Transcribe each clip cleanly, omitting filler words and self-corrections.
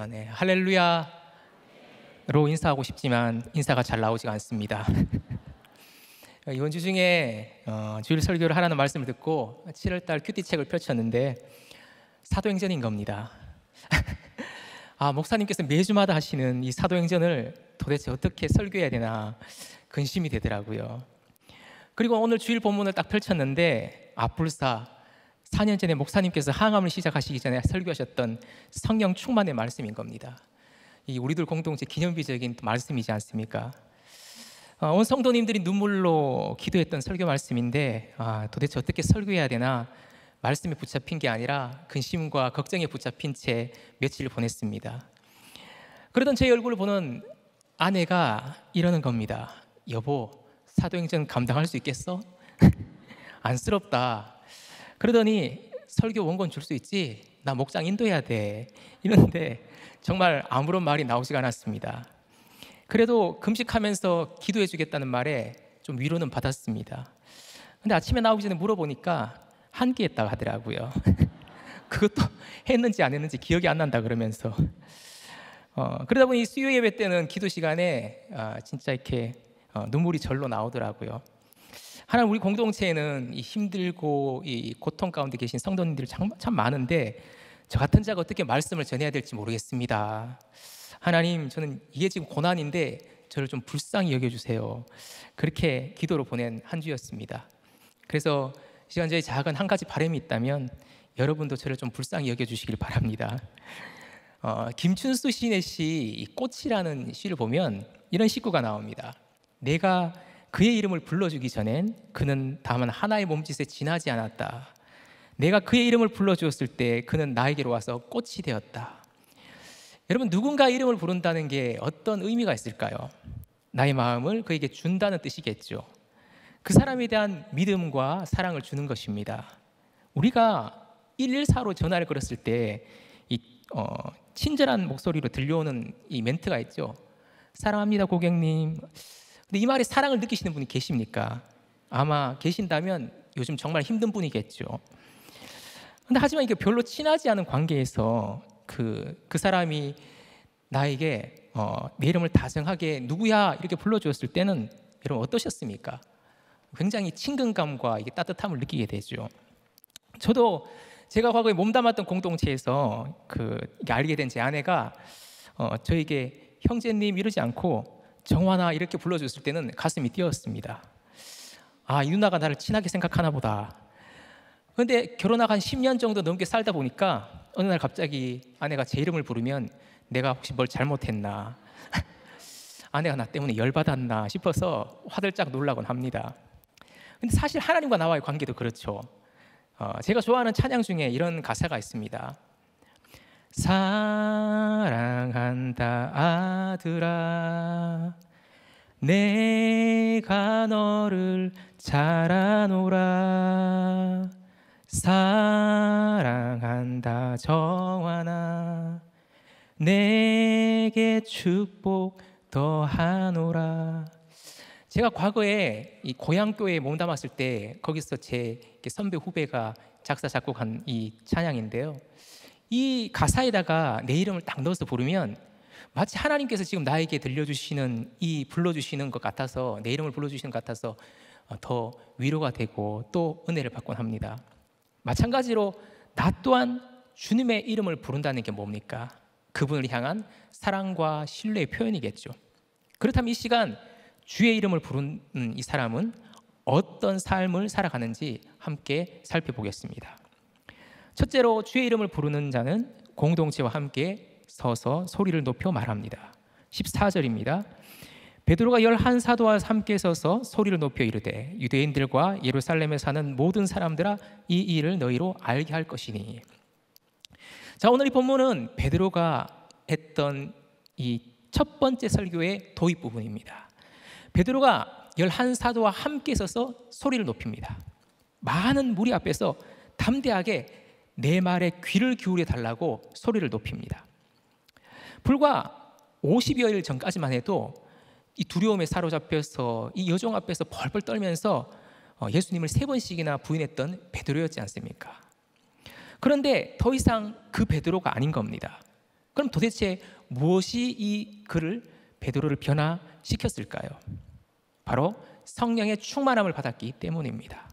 네, 할렐루야로 인사하고 싶지만 인사가 잘 나오지가 않습니다. 이번 주 중에 주일 설교를 하라는 말씀을 듣고 7월달 큐티책을 펼쳤는데 사도행전인 겁니다. 목사님께서 매주마다 하시는 이 사도행전을 도대체 어떻게 설교해야 되나 근심이 되더라고요. 그리고 오늘 주일 본문을 딱 펼쳤는데 불사 4년 전에 목사님께서 항암을 시작하시기 전에 설교하셨던 성령 충만의 말씀인 겁니다. 이 우리들 공동체 기념비적인 말씀이지 않습니까? 온 성도님들이 눈물로 기도했던 설교 말씀인데 도대체 어떻게 설교해야 되나 말씀에 붙잡힌 게 아니라 근심과 걱정에 붙잡힌 채 며칠을 보냈습니다. 그러던 제 얼굴을 보는 아내가 이러는 겁니다. 여보, 사도행전 감당할 수 있겠어? 안쓰럽다. 그러더니 설교 원본 줄 수 있지? 나 목장 인도해야 돼. 이러는데 정말 아무런 말이 나오지가 않았습니다. 그래도 금식하면서 기도해 주겠다는 말에 좀 위로는 받았습니다. 근데 아침에 나오기 전에 물어보니까 한 끼 했다고 하더라고요. 그것도 했는지 안 했는지 기억이 안 난다 그러면서 그러다 보니 수요 예배 때는 기도 시간에 진짜 이렇게 눈물이 절로 나오더라고요. 하나님 우리 공동체에는 이 힘들고 이 고통 가운데 계신 성도님들이 참 많은데 저 같은 자가 어떻게 말씀을 전해야 될지 모르겠습니다. 하나님, 저는 이게 지금 고난인데 저를 좀 불쌍히 여겨주세요. 그렇게 기도로 보낸 한 주였습니다. 그래서 이 시간 저희 작은 한 가지 바람이 있다면 여러분도 저를 좀 불쌍히 여겨주시길 바랍니다. 김춘수 시인의 시 꽃이라는 시를 보면 이런 시구가 나옵니다. 내가 그의 이름을 불러주기 전엔 그는 다만 하나의 몸짓에 지나지 않았다. 내가 그의 이름을 불러주었을 때 그는 나에게로 와서 꽃이 되었다. 여러분, 누군가 이름을 부른다는 게 어떤 의미가 있을까요? 나의 마음을 그에게 준다는 뜻이겠죠. 그 사람에 대한 믿음과 사랑을 주는 것입니다. 우리가 114로 전화를 걸었을 때 친절한 목소리로 들려오는 이 멘트가 있죠. 사랑합니다, 고객님. 근데 이 말에 사랑을 느끼시는 분이 계십니까? 아마 계신다면 요즘 정말 힘든 분이겠죠. 근데 하지만 이게 별로 친하지 않은 관계에서 그 사람이 나에게 내 이름을 다정하게 누구야 이렇게 불러주었을 때는 여러분 어떠셨습니까? 굉장히 친근감과 이게 따뜻함을 느끼게 되죠. 저도 제가 과거에 몸담았던 공동체에서 이게 알게 된 제 아내가 저에게 형제님 이러지 않고 정환아 이렇게 불러줬을 때는 가슴이 뛰었습니다. 이 누나가 나를 친하게 생각하나 보다. 그런데 결혼하고 한 10년 정도 넘게 살다 보니까 어느 날 갑자기 아내가 제 이름을 부르면 내가 혹시 뭘 잘못했나, 아내가 나 때문에 열받았나 싶어서 화들짝 놀라곤 합니다. 근데 사실 하나님과 나와의 관계도 그렇죠. 제가 좋아하는 찬양 중에 이런 가사가 있습니다. 사랑한다 아들아, 내가 너를 잘 아노라. 사랑한다 정환아, 내게 축복 더하노라. 제가 과거에 이 고향교회에 몸담았을 때 거기서 제 선배 후배가 작사 작곡한 이 찬양인데요, 이 가사에다가 내 이름을 딱 넣어서 부르면 마치 하나님께서 지금 나에게 들려주시는 불러주시는 것 같아서, 내 이름을 불러주시는 것 같아서 더 위로가 되고 또 은혜를 받곤 합니다. 마찬가지로 나 또한 주님의 이름을 부른다는 게 뭡니까? 그분을 향한 사랑과 신뢰의 표현이겠죠. 그렇다면 이 시간 주의 이름을 부르는 이 사람은 어떤 삶을 살아가는지 함께 살펴보겠습니다. 첫째로, 주의 이름을 부르는 자는 공동체와 함께 서서 소리를 높여 말합니다. 14절입니다. 베드로가 11사도와 함께 서서 소리를 높여 이르되 유대인들과 예루살렘에 사는 모든 사람들아, 이 일을 너희로 알게 할 것이니. 자, 오늘 이 본문은 베드로가 했던 이 첫 번째 설교의 도입 부분입니다. 베드로가 11사도와 함께 서서 소리를 높입니다. 많은 무리 앞에서 담대하게 내 말에 귀를 기울여 달라고 소리를 높입니다. 불과 50여일 전까지만 해도 이 두려움에 사로잡혀서 이 여종 앞에서 벌벌 떨면서 예수님을 3번씩이나 부인했던 베드로였지 않습니까? 그런데 더 이상 그 베드로가 아닌 겁니다. 그럼 도대체 무엇이 이 그를 베드로를 변화시켰을까요? 바로 성령의 충만함을 받았기 때문입니다.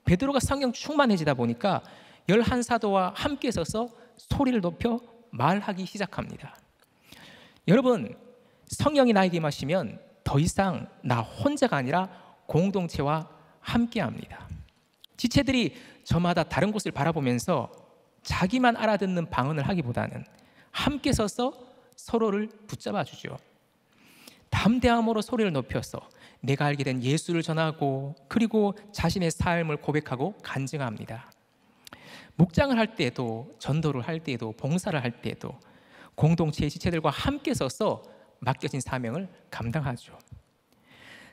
베드로가 성령 충만해지다 보니까 11사도와 함께 서서 소리를 높여 말하기 시작합니다. 여러분, 성령이 나에게 임하시면 더 이상 나 혼자가 아니라 공동체와 함께합니다. 지체들이 저마다 다른 곳을 바라보면서 자기만 알아듣는 방언을 하기보다는 함께 서서 서로를 붙잡아 주죠. 담대함으로 소리를 높여서 내가 알게 된 예수를 전하고 그리고 자신의 삶을 고백하고 간증합니다. 목장을 할 때에도, 전도를 할 때에도, 봉사를 할 때에도 공동체의 지체들과 함께 서서 맡겨진 사명을 감당하죠.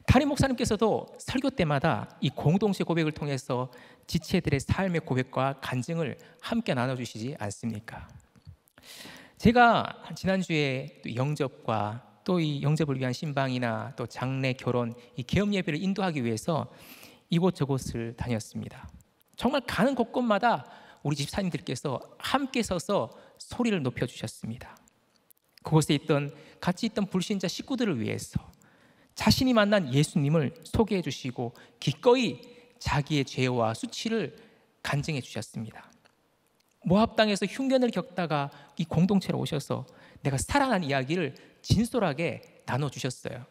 담임 목사님께서도 설교 때마다 이 공동체 고백을 통해서 지체들의 삶의 고백과 간증을 함께 나눠주시지 않습니까? 제가 지난주에 또 영접과 또 이 영접을 위한 신방이나 또 장례, 결혼, 이 개업 예배를 인도하기 위해서 이곳저곳을 다녔습니다. 정말 가는 곳곳마다 우리 집사님들께서 함께 서서 소리를 높여주셨습니다. 그곳에 같이 있던 불신자 식구들을 위해서 자신이 만난 예수님을 소개해 주시고 기꺼이 자기의 죄와 수치를 간증해 주셨습니다. 모압 땅에서 흉년을 겪다가 이 공동체로 오셔서 내가 살아난 이야기를 진솔하게 나눠주셨어요.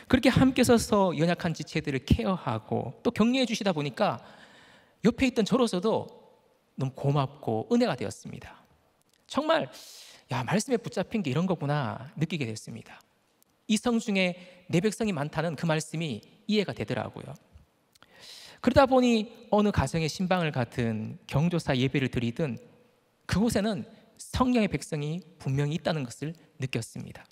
그렇게 함께 서서 연약한 지체들을 케어하고 또 격려해 주시다 보니까 옆에 있던 저로서도 너무 고맙고 은혜가 되었습니다. 정말 말씀에 붙잡힌 게 이런 거구나 느끼게 됐습니다. 이 성 중에 내 백성이 많다는 그 말씀이 이해가 되더라고요. 그러다 보니 어느 가정의 신방을 가든 경조사 예배를 드리든 그곳에는 성령의 백성이 분명히 있다는 것을 느꼈습니다.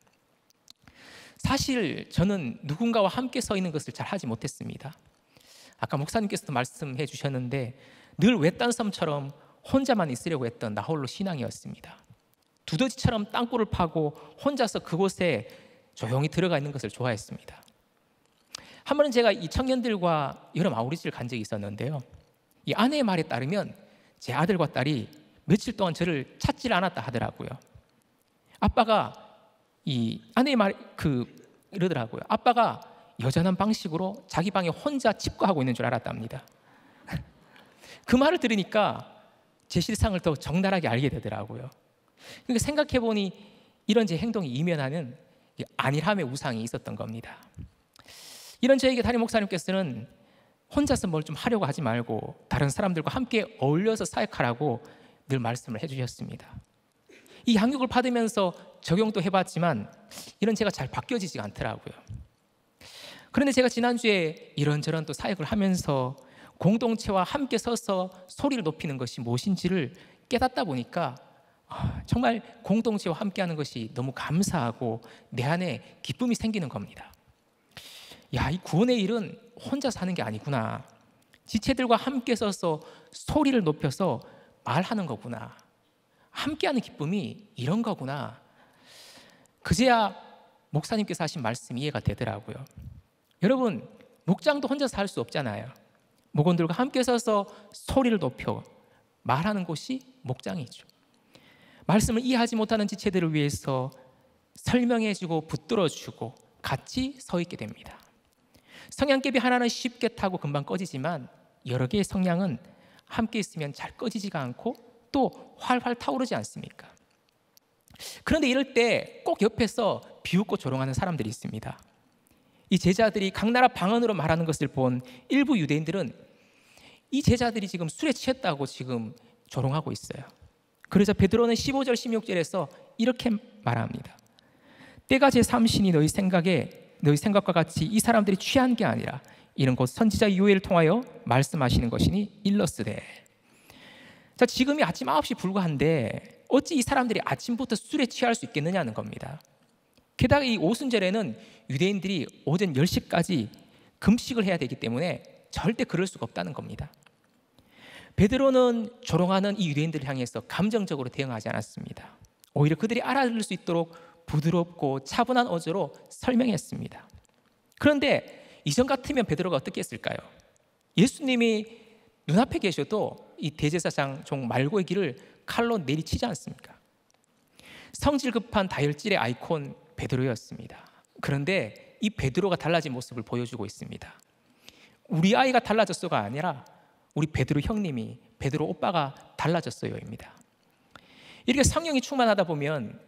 사실 저는 누군가와 함께 서 있는 것을 잘 하지 못했습니다. 아까 목사님께서도 말씀해 주셨는데 늘 외딴 섬처럼 혼자만 있으려고 했던 나홀로 신앙이었습니다. 두더지처럼 땅굴을 파고 혼자서 그곳에 조용히 들어가 있는 것을 좋아했습니다. 한 번은 제가 이 청년들과 여름 아우리지를 간 적이 있었는데요. 이 아내의 말에 따르면 제 아들과 딸이 며칠 동안 저를 찾지를 않았다 하더라고요. 아빠가 이 아내의 말 이러더라고요. 아빠가 여전한 방식으로 자기 방에 혼자 칩거하고 있는 줄 알았답니다. 그 말을 들으니까 제 실상을 더 적나라하게 알게 되더라고요. 그러니까 생각해보니 이런 제 행동이 이면하는 안일함의 우상이 있었던 겁니다. 이런 저에게 담임 목사님께서는 혼자서 뭘 좀 하려고 하지 말고 다른 사람들과 함께 어울려서 사역하라고 늘 말씀을 해주셨습니다. 이 양육을 받으면서 적용도 해봤지만 이런 제가 잘 바뀌어지지가 않더라고요. 그런데 제가 지난주에 이런저런 또 사역을 하면서 공동체와 함께 서서 소리를 높이는 것이 무엇인지를 깨닫다 보니까 정말 공동체와 함께하는 것이 너무 감사하고 내 안에 기쁨이 생기는 겁니다. 이 구원의 일은 혼자 사는 게 아니구나. 지체들과 함께 서서 소리를 높여서 말하는 거구나. 함께하는 기쁨이 이런 거구나. 그제야 목사님께서 하신 말씀이 이해가 되더라고요. 여러분, 목장도 혼자서 할 수 없잖아요. 목원들과 함께 서서 소리를 높여 말하는 곳이 목장이죠. 말씀을 이해하지 못하는 지체들을 위해서 설명해주고 붙들어주고 같이 서 있게 됩니다. 성냥개비 하나는 쉽게 타고 금방 꺼지지만 여러 개의 성냥은 함께 있으면 잘 꺼지지가 않고 또 활활 타오르지 않습니까? 그런데 이럴 때 꼭 옆에서 비웃고 조롱하는 사람들이 있습니다. 이 제자들이 각 나라 방언으로 말하는 것을 본 일부 유대인들은 이 제자들이 지금 술에 취했다고 지금 조롱하고 있어요. 그러자 베드로는 15절 16절에서 이렇게 말합니다. 때가 제3신이 너희 생각과 같이 이 사람들이 취한 게 아니라 이는 곧 선지자 요엘을 통하여 말씀하시는 것이니 일러스되. 자, 지금이 아침 9시 불과한데 어찌 이 사람들이 아침부터 술에 취할 수 있겠느냐는 겁니다. 게다가 이 오순절에는 유대인들이 오전 10시까지 금식을 해야 되기 때문에 절대 그럴 수가 없다는 겁니다. 베드로는 조롱하는 이 유대인들을 향해서 감정적으로 대응하지 않았습니다. 오히려 그들이 알아들을 수 있도록 부드럽고 차분한 어조로 설명했습니다. 그런데 이전 같으면 베드로가 어떻게 했을까요? 예수님이 눈앞에 계셔도 이 대제사장 종 말고의 길을 칼로 내리치지 않습니까? 성질 급한 다혈질의 아이콘 베드로였습니다. 그런데 이 베드로가 달라진 모습을 보여주고 있습니다. 우리 아이가 달라졌어가 아니라 우리 베드로 형님이, 베드로 오빠가 달라졌어요입니다. 이렇게 성령이 충만하다 보면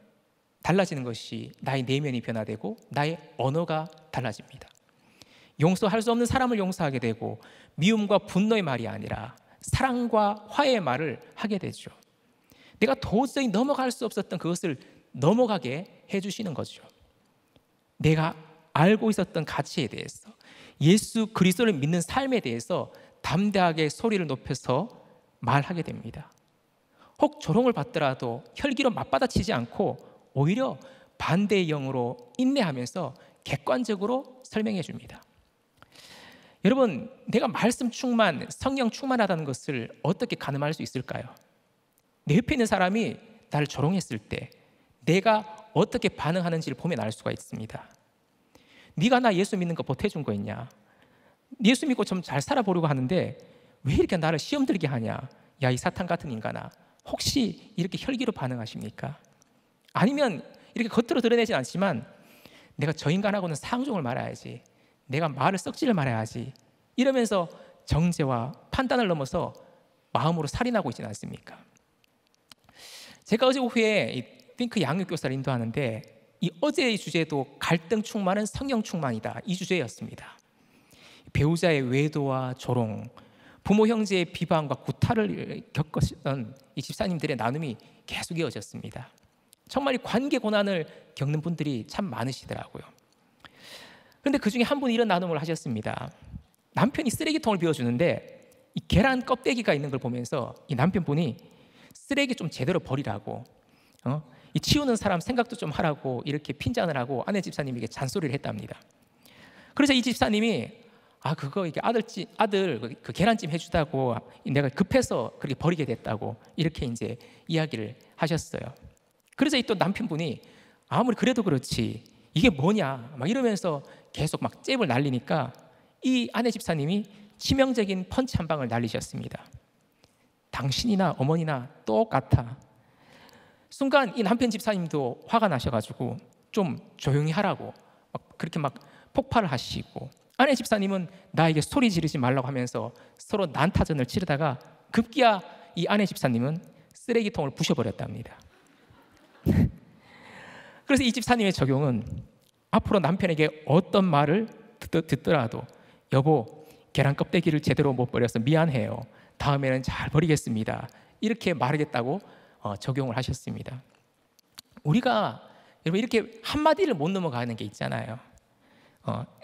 달라지는 것이 나의 내면이 변화되고 나의 언어가 달라집니다. 용서할 수 없는 사람을 용서하게 되고 미움과 분노의 말이 아니라 사랑과 화해의 말을 하게 되죠. 내가 도저히 넘어갈 수 없었던 그것을 넘어가게 해주시는 거죠. 내가 알고 있었던 가치에 대해서, 예수 그리스도를 믿는 삶에 대해서 담대하게 소리를 높여서 말하게 됩니다. 혹 조롱을 받더라도 혈기로 맞받아치지 않고 오히려 반대의 영으로 인내하면서 객관적으로 설명해 줍니다. 여러분, 내가 말씀 충만, 성령 충만하다는 것을 어떻게 가늠할 수 있을까요? 내 옆에 있는 사람이 나를 조롱했을 때 내가 어떻게 반응하는지를 보면 알 수가 있습니다. 네가 나 예수 믿는 거 보태준 거 있냐? 예수 믿고 좀 잘 살아보려고 하는데 왜 이렇게 나를 시험 들게 하냐? 야, 이 사탄 같은 인간아, 혹시 이렇게 혈기로 반응하십니까? 아니면 이렇게 겉으로 드러내진 않지만 내가 저 인간하고는 상종을 말아야지, 내가 말을 썩지를 말아야지, 이러면서 정죄와 판단을 넘어서 마음으로 살인하고 있지는 않습니까? 제가 어제 오후에 이 핑크 양육교사를 인도하는데 이 어제의 주제도 갈등 충만은 성령 충만이다, 이 주제였습니다. 배우자의 외도와 조롱, 부모 형제의 비방과 구타를 겪었던 이 집사님들의 나눔이 계속 이어졌습니다. 정말 관계 고난을 겪는 분들이 참 많으시더라고요. 그런데 그 중에 한 분이 이런 나눔을 하셨습니다. 남편이 쓰레기통을 비워주는데 이 계란 껍데기가 있는 걸 보면서 이 남편분이 쓰레기 좀 제대로 버리라고, 이 치우는 사람 생각도 좀 하라고 이렇게 핀잔을 하고 아내 집사님에게 잔소리를 했답니다. 그래서 이 집사님이 그거 이게 아들 그 계란찜 해주다고 내가 급해서 그렇게 버리게 됐다고 이렇게 이제 이야기를 하셨어요. 그래서 이 또 남편분이 아무리 그래도 그렇지 이게 뭐냐 막 이러면서 계속 막 잽을 날리니까 이 아내 집사님이 치명적인 펀치 한 방을 날리셨습니다. 당신이나 어머니나 똑같아. 순간 이 남편 집사님도 화가 나셔가지고 좀 조용히 하라고 막 그렇게 막 폭발을 하시고, 아내 집사님은 나에게 소리 지르지 말라고 하면서 서로 난타전을 치르다가 급기야 이 아내 집사님은 쓰레기통을 부셔버렸답니다. 그래서 이 집사님의 적용은 앞으로 남편에게 어떤 말을 듣더라도 여보, 계란 껍데기를 제대로 못 버려서 미안해요, 다음에는 잘 버리겠습니다, 이렇게 말하겠다고 적용을 하셨습니다. 우리가 여러분 이렇게 한마디를 못 넘어가는 게 있잖아요.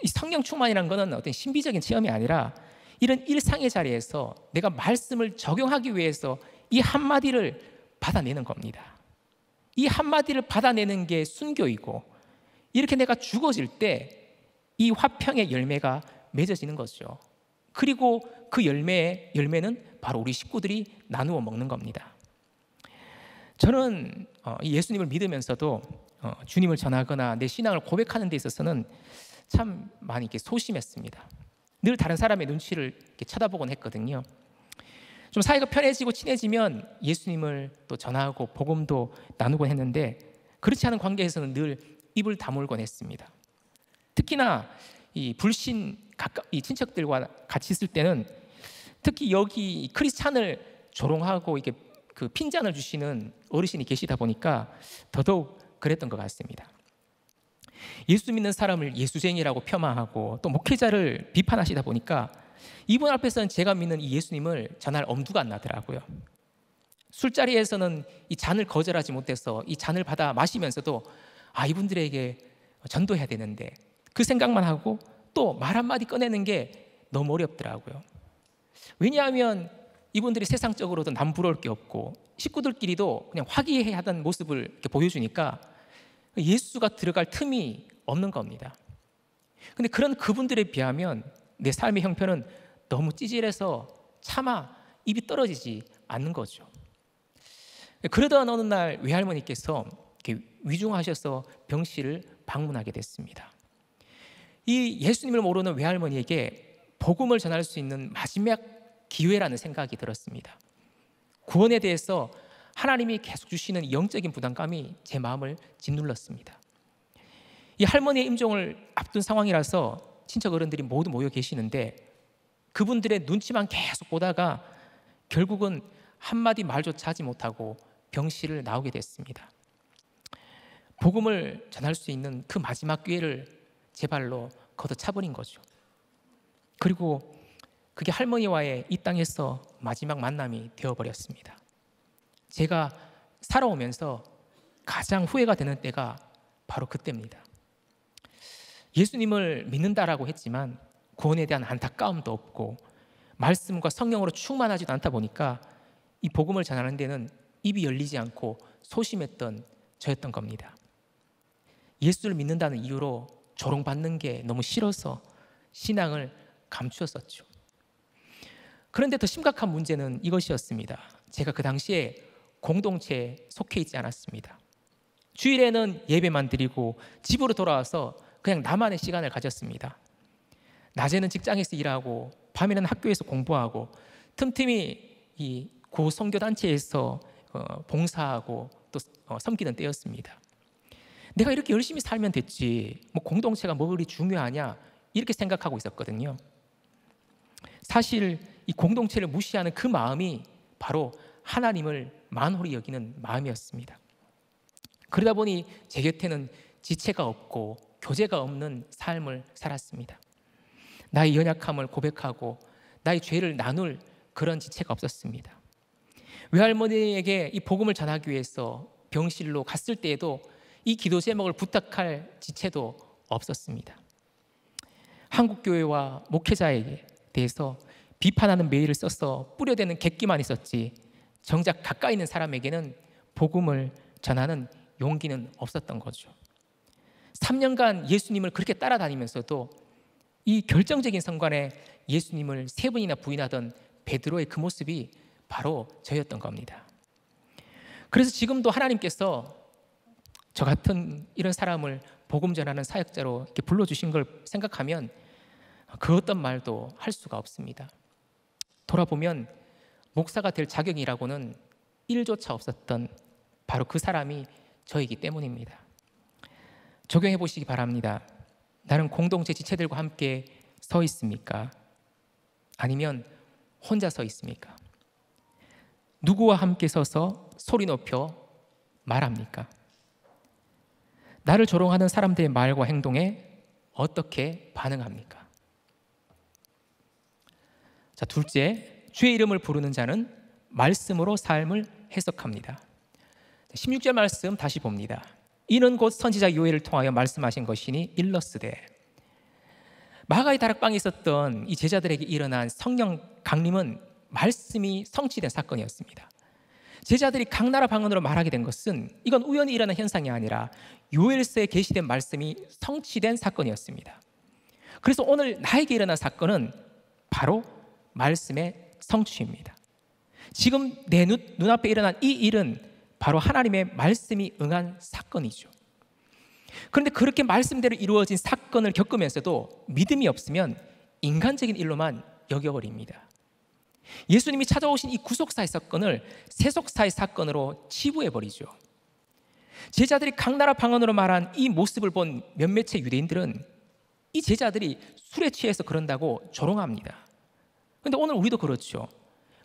이 성령 충만이라는 것은 어떤 신비적인 체험이 아니라 이런 일상의 자리에서 내가 말씀을 적용하기 위해서 이 한마디를 받아내는 겁니다. 이 한마디를 받아내는 게 순교이고, 이렇게 내가 죽어질 때 이 화평의 열매가 맺어지는 거죠. 그리고 그 열매는 바로 우리 식구들이 나누어 먹는 겁니다. 저는 예수님을 믿으면서도 주님을 전하거나 내 신앙을 고백하는 데 있어서는 참 많이 이렇게 소심했습니다. 늘 다른 사람의 눈치를 이렇게 쳐다보곤 했거든요. 좀 사이가 편해지고 친해지면 예수님을 또 전하고 복음도 나누곤 했는데, 그렇지 않은 관계에서는 늘 입을 다물곤 했습니다. 특히나 이 불신 이 친척들과 같이 있을 때는 특히 여기 크리스찬을 조롱하고 이게 그 핀잔을 주시는 어르신이 계시다 보니까 더더욱 그랬던 것 같습니다. 예수 믿는 사람을 예수쟁이라고 폄하하고 또 목회자를 비판하시다 보니까 이분 앞에서는 제가 믿는 이 예수님을 전할 엄두가 안 나더라고요. 술자리에서는 이 잔을 거절하지 못해서 이 잔을 받아 마시면서도 이분들에게 전도해야 되는데 그 생각만 하고 또 말 한마디 꺼내는 게 너무 어렵더라고요. 왜냐하면 이분들이 세상적으로도 남부러울 게 없고 식구들끼리도 그냥 화기애애하던 모습을 이렇게 보여주니까 예수가 들어갈 틈이 없는 겁니다. 근데 그런 그분들에 비하면 내 삶의 형편은 너무 찌질해서 차마 입이 떨어지지 않는 거죠. 그러던 어느 날 외할머니께서 이렇게 위중하셔서 병실을 방문하게 됐습니다. 이 예수님을 모르는 외할머니에게 복음을 전할 수 있는 마지막 기회라는 생각이 들었습니다. 구원에 대해서 하나님이 계속 주시는 영적인 부담감이 제 마음을 짓눌렀습니다. 이 할머니의 임종을 앞둔 상황이라서 친척 어른들이 모두 모여 계시는데 그분들의 눈치만 계속 보다가 결국은 한마디 말조차 하지 못하고 병실을 나오게 됐습니다. 복음을 전할 수 있는 그 마지막 기회를 제 발로 걷어차버린 거죠. 그리고 그게 할머니와의 이 땅에서 마지막 만남이 되어버렸습니다. 제가 살아오면서 가장 후회가 되는 때가 바로 그때입니다. 예수님을 믿는다라고 했지만 구원에 대한 안타까움도 없고 말씀과 성령으로 충만하지도 않다 보니까 이 복음을 전하는 데는 입이 열리지 않고 소심했던 저였던 겁니다. 예수를 믿는다는 이유로 조롱받는 게 너무 싫어서 신앙을 감추었었죠. 그런데 더 심각한 문제는 이것이었습니다. 제가 그 당시에 공동체에 속해 있지 않았습니다. 주일에는 예배만 드리고 집으로 돌아와서 그냥 나만의 시간을 가졌습니다. 낮에는 직장에서 일하고 밤에는 학교에서 공부하고 틈틈이 이 고선교단체에서 봉사하고 또 섬기는 때였습니다. 내가 이렇게 열심히 살면 됐지 뭐 공동체가 뭐 그리 중요하냐 이렇게 생각하고 있었거든요. 사실 이 공동체를 무시하는 그 마음이 바로 하나님을 만홀히 여기는 마음이었습니다. 그러다 보니 제 곁에는 지체가 없고 교제가 없는 삶을 살았습니다. 나의 연약함을 고백하고 나의 죄를 나눌 그런 지체가 없었습니다. 외할머니에게 이 복음을 전하기 위해서 병실로 갔을 때에도 이 기도 제목을 부탁할 지체도 없었습니다. 한국교회와 목회자에게 대해서 비판하는 메일을 써서 뿌려대는 객기만 있었지 정작 가까이 있는 사람에게는 복음을 전하는 용기는 없었던 거죠. 3년간 예수님을 그렇게 따라다니면서도 이 결정적인 순간에 예수님을 3번이나 부인하던 베드로의 그 모습이 바로 저였던 겁니다. 그래서 지금도 하나님께서 저 같은 이런 사람을 복음 전하는 사역자로 이렇게 불러주신 걸 생각하면 그 어떤 말도 할 수가 없습니다. 돌아보면 목사가 될 자격이라고는 1조차 없었던 바로 그 사람이 저이기 때문입니다. 적용해 보시기 바랍니다. 나는 공동체 지체들과 함께 서 있습니까? 아니면 혼자 서 있습니까? 누구와 함께 서서 소리 높여 말합니까? 나를 조롱하는 사람들의 말과 행동에 어떻게 반응합니까? 자, 둘째, 주의 이름을 부르는 자는 말씀으로 삶을 해석합니다. 16절 말씀 다시 봅니다. 이는 곧 선지자 요엘을 통하여 말씀하신 것이니 일러스되. 마가의 다락방에 있었던 이 제자들에게 일어난 성령 강림은 말씀이 성취된 사건이었습니다. 제자들이 각 나라 방언으로 말하게 된 것은 이건 우연히 일어난 현상이 아니라 요엘서에 게시된 말씀이 성취된 사건이었습니다. 그래서 오늘 나에게 일어난 사건은 바로 말씀의 성취입니다. 지금 내 눈앞에 일어난 이 일은 바로 하나님의 말씀이 응한 사건이죠. 그런데 그렇게 말씀대로 이루어진 사건을 겪으면서도 믿음이 없으면 인간적인 일로만 여겨버립니다. 예수님이 찾아오신 이 구속사의 사건을 세속사의 사건으로 치부해버리죠. 제자들이 각 나라 방언으로 말한 이 모습을 본 몇몇의 유대인들은 이 제자들이 술에 취해서 그런다고 조롱합니다. 그런데 오늘 우리도 그렇죠.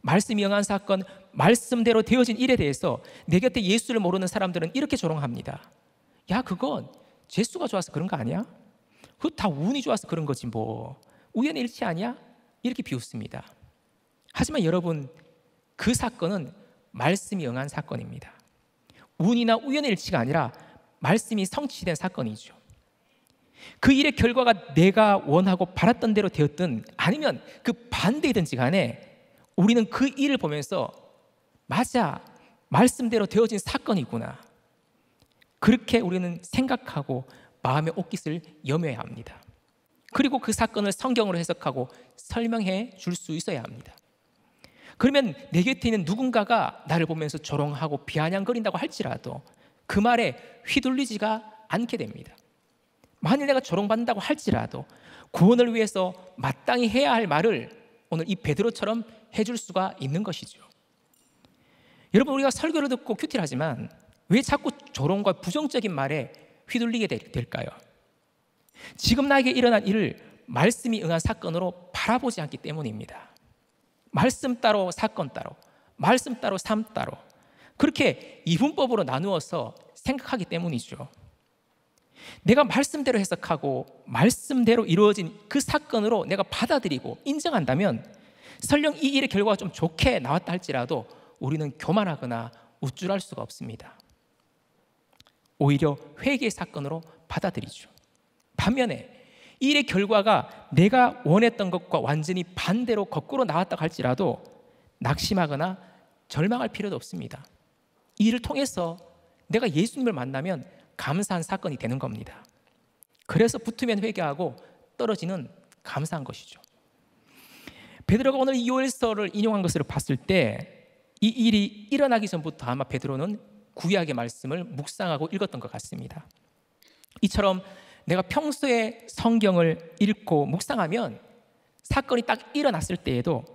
말씀이 응한 사건, 말씀대로 되어진 일에 대해서 내 곁에 예수를 모르는 사람들은 이렇게 조롱합니다. 야, 그건 재수가 좋아서 그런 거 아니야? 그거 다 운이 좋아서 그런 거지 뭐. 우연의 일치 아니야? 이렇게 비웃습니다. 하지만 여러분, 그 사건은 말씀이 응한 사건입니다. 운이나 우연의 일치가 아니라 말씀이 성취된 사건이죠. 그 일의 결과가 내가 원하고 바랐던 대로 되었든 아니면 그 반대이든지 간에 우리는 그 일을 보면서 맞아, 말씀대로 되어진 사건이구나, 그렇게 우리는 생각하고 마음의 옷깃을 여며야 합니다. 그리고 그 사건을 성경으로 해석하고 설명해 줄 수 있어야 합니다. 그러면 내 곁에 있는 누군가가 나를 보면서 조롱하고 비아냥거린다고 할지라도 그 말에 휘둘리지가 않게 됩니다. 만일 내가 조롱받는다고 할지라도 구원을 위해서 마땅히 해야 할 말을 오늘 이 베드로처럼 해줄 수가 있는 것이죠. 여러분, 우리가 설교를 듣고 큐티를 하지만 왜 자꾸 조롱과 부정적인 말에 휘둘리게 될까요? 지금 나에게 일어난 일을 말씀이 응한 사건으로 바라보지 않기 때문입니다. 말씀 따로 사건 따로, 말씀 따로 삶 따로, 그렇게 이분법으로 나누어서 생각하기 때문이죠. 내가 말씀대로 해석하고 말씀대로 이루어진 그 사건으로 내가 받아들이고 인정한다면 설령 이 일의 결과가 좀 좋게 나왔다 할지라도 우리는 교만하거나 우쭐할 수가 없습니다. 오히려 회개의 사건으로 받아들이죠. 반면에 이 일의 결과가 내가 원했던 것과 완전히 반대로 거꾸로 나왔다고 할지라도 낙심하거나 절망할 필요도 없습니다. 이 일을 통해서 내가 예수님을 만나면 감사한 사건이 되는 겁니다. 그래서 붙으면 회개하고 떨어지는 감사한 것이죠. 베드로가 오늘 이 요엘서를 인용한 것을 봤을 때 이 일이 일어나기 전부터 아마 베드로는 구약의 말씀을 묵상하고 읽었던 것 같습니다. 이처럼 내가 평소에 성경을 읽고 묵상하면 사건이 딱 일어났을 때에도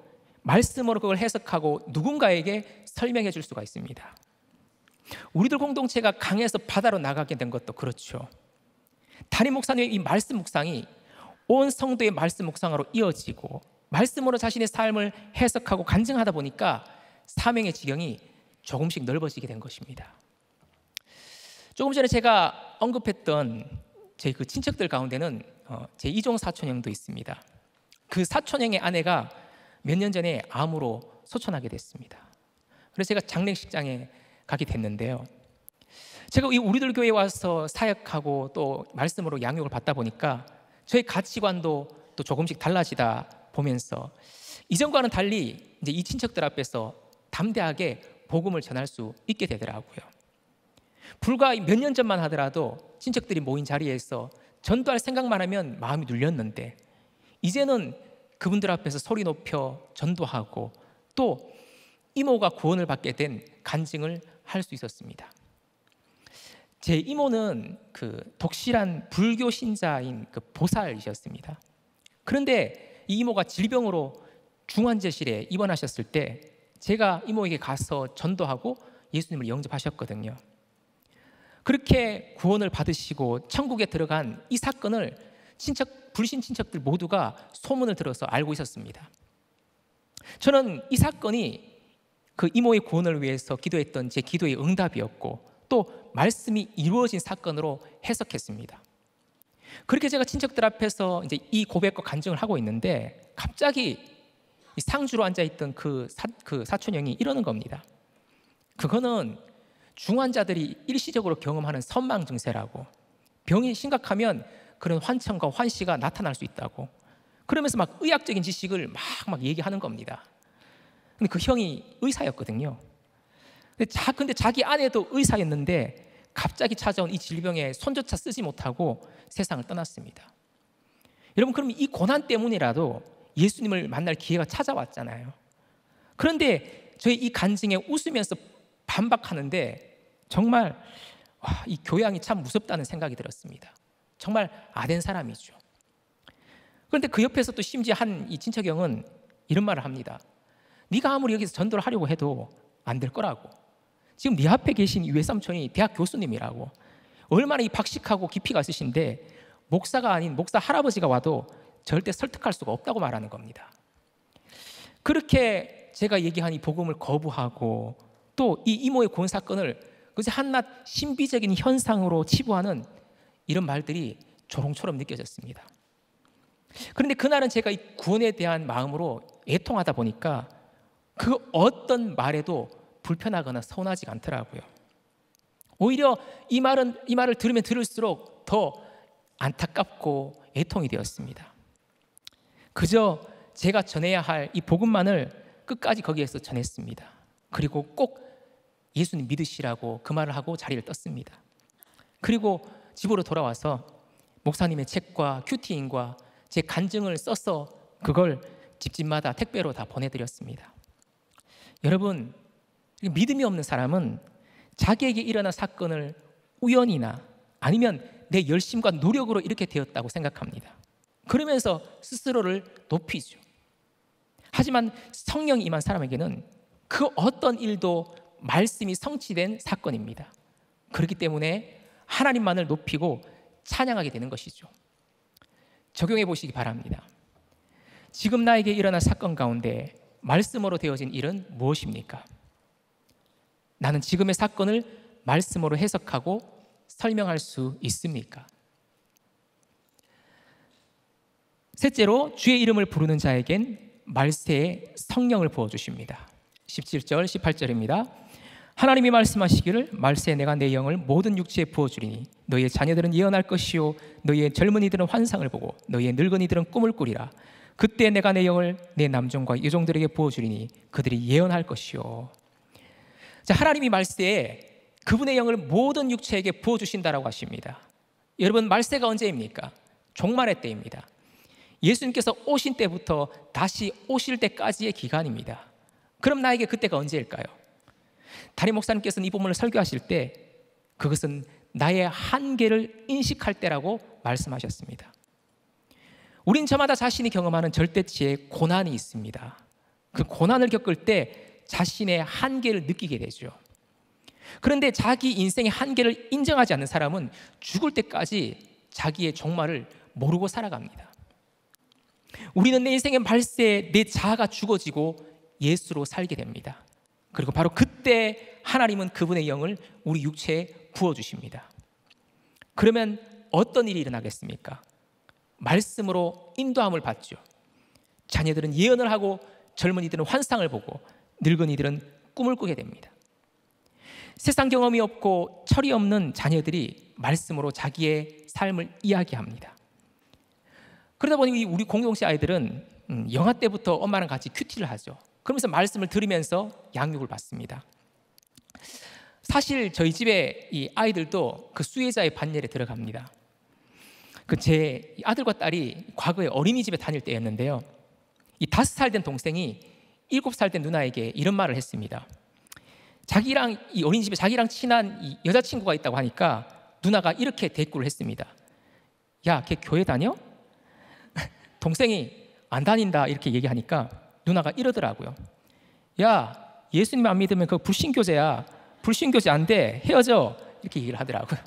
말씀으로 그걸 해석하고 누군가에게 설명해 줄 수가 있습니다. 우리들 공동체가 강에서 바다로 나가게 된 것도 그렇죠. 담임 목사님의 이 말씀 묵상이 온 성도의 말씀 묵상으로 이어지고 말씀으로 자신의 삶을 해석하고 간증하다 보니까 사명의 지경이 조금씩 넓어지게 된 것입니다. 조금 전에 제가 언급했던 제 그 친척들 가운데는 제 이종 사촌형도 있습니다. 그 사촌형의 아내가 몇 년 전에 암으로 소천하게 됐습니다. 그래서 제가 장례식장에 가게 됐는데요. 제가 이 우리들 교회에 와서 사역하고 또 말씀으로 양육을 받다 보니까 저의 가치관도 또 조금씩 달라지다 보면서 이전과는 달리 이제 이 친척들 앞에서 담대하게 복음을 전할 수 있게 되더라고요. 불과 몇 년 전만 하더라도 친척들이 모인 자리에서 전도할 생각만 하면 마음이 눌렸는데 이제는 그분들 앞에서 소리 높여 전도하고 또 이모가 구원을 받게 된 간증을 할 수 있었습니다. 제 이모는 그 독실한 불교 신자인 그 보살이셨습니다. 그런데 이 이모가 질병으로 중환자실에 입원하셨을 때 제가 이모에게 가서 전도하고 예수님을 영접하셨거든요. 그렇게 구원을 받으시고 천국에 들어간 이 사건을 불신 친척들 모두가 소문을 들어서 알고 있었습니다. 저는 이 사건이 그 이모의 구원을 위해서 기도했던 제 기도의 응답이었고 또 말씀이 이루어진 사건으로 해석했습니다. 그렇게 제가 친척들 앞에서 이제 이 고백과 간증을 하고 있는데 갑자기 상주로 앉아있던 그 사촌형이 이러는 겁니다. 그거는 중환자들이 일시적으로 경험하는 선망 증세라고, 병이 심각하면 그런 환청과 환시가 나타날 수 있다고, 그러면서 막 의학적인 지식을 막 얘기하는 겁니다. 근데 그 형이 의사였거든요. 근데 자기 아내도 의사였는데 갑자기 찾아온 이 질병에 손조차 쓰지 못하고 세상을 떠났습니다. 여러분, 그럼 이 고난 때문이라도 예수님을 만날 기회가 찾아왔잖아요. 그런데 저희 이 간증에 웃으면서 반박하는데 정말 이 교양이 참 무섭다는 생각이 들었습니다. 정말 아된 사람이죠. 그런데 그 옆에서 또 심지어 한 이 친척 형은 이런 말을 합니다. 네가 아무리 여기서 전도를 하려고 해도 안 될 거라고. 지금 네 앞에 계신 이 외삼촌이 대학 교수님이라고. 얼마나 이 박식하고 깊이가 있으신데 목사가 아닌 목사 할아버지가 와도 절대 설득할 수가 없다고 말하는 겁니다. 그렇게 제가 얘기한 이 복음을 거부하고 또 이 이모의 구원 사건을 그저 한낱 신비적인 현상으로 치부하는 이런 말들이 조롱처럼 느껴졌습니다. 그런데 그날은 제가 이 구원에 대한 마음으로 애통하다 보니까 그 어떤 말에도 불편하거나 서운하지가 않더라고요. 오히려 이 말을 들으면 들을수록 더 안타깝고 애통이 되었습니다. 그저 제가 전해야 할 이 복음만을 끝까지 거기에서 전했습니다. 그리고 꼭 예수님 믿으시라고 그 말을 하고 자리를 떴습니다. 그리고 집으로 돌아와서 목사님의 책과 큐티인과 제 간증을 써서 그걸 집집마다 택배로 다 보내드렸습니다. 여러분, 믿음이 없는 사람은 자기에게 일어난 사건을 우연이나 아니면 내 열심과 노력으로 이렇게 되었다고 생각합니다. 그러면서 스스로를 높이죠. 하지만 성령이 임한 사람에게는 그 어떤 일도 말씀이 성취된 사건입니다. 그렇기 때문에 하나님만을 높이고 찬양하게 되는 것이죠. 적용해 보시기 바랍니다. 지금 나에게 일어난 사건 가운데 말씀으로 되어진 일은 무엇입니까? 나는 지금의 사건을 말씀으로 해석하고 설명할 수 있습니까? 셋째로, 주의 이름을 부르는 자에겐 말세의 성령을 부어주십니다. 17절, 18절입니다. 하나님이 말씀하시기를 말세에 내가 내 영을 모든 육체에 부어주리니 너희의 자녀들은 예언할 것이요 너희의 젊은이들은 환상을 보고 너희의 늙은이들은 꿈을 꾸리라. 그때 내가 내 영을 내 남종과 여종들에게 부어주리니 그들이 예언할 것이요. 자, 하나님이 말세에 그분의 영을 모든 육체에게 부어주신다라고 하십니다. 여러분, 말세가 언제입니까? 종말의 때입니다. 예수님께서 오신 때부터 다시 오실 때까지의 기간입니다. 그럼 나에게 그때가 언제일까요? 담임 목사님께서는 이 부분을 설교하실 때 그것은 나의 한계를 인식할 때라고 말씀하셨습니다. 우린 저마다 자신이 경험하는 절대치의 고난이 있습니다. 그 고난을 겪을 때 자신의 한계를 느끼게 되죠. 그런데 자기 인생의 한계를 인정하지 않는 사람은 죽을 때까지 자기의 종말을 모르고 살아갑니다. 우리는 내 인생의 말세에 내 자아가 죽어지고 예수로 살게 됩니다. 그리고 바로 그때 하나님은 그분의 영을 우리 육체에 부어주십니다. 그러면 어떤 일이 일어나겠습니까? 말씀으로 인도함을 받죠. 자녀들은 예언을 하고 젊은이들은 환상을 보고 늙은이들은 꿈을 꾸게 됩니다. 세상 경험이 없고 철이 없는 자녀들이 말씀으로 자기의 삶을 이야기합니다. 그러다 보니 우리 공동체 아이들은 영아 때부터 엄마랑 같이 큐티를 하죠. 그러면서 말씀을 들으면서 양육을 받습니다. 사실 저희 집에 이 아이들도 그 수혜자의 반열에 들어갑니다. 제 아들과 딸이 과거에 어린이집에 다닐 때였는데요. 이 5살 된 동생이 7살 된 누나에게 이런 말을 했습니다. 자기랑 이 어린이집에 자기랑 친한 이 여자친구가 있다고 하니까 누나가 이렇게 대꾸를 했습니다. 야, 걔 교회 다녀? 동생이 안 다닌다 이렇게 얘기하니까 누나가 이러더라고요. 야, 예수님 안 믿으면 그거 불신교제야. 불신교제 안 돼. 헤어져. 이렇게 얘기를 하더라고요.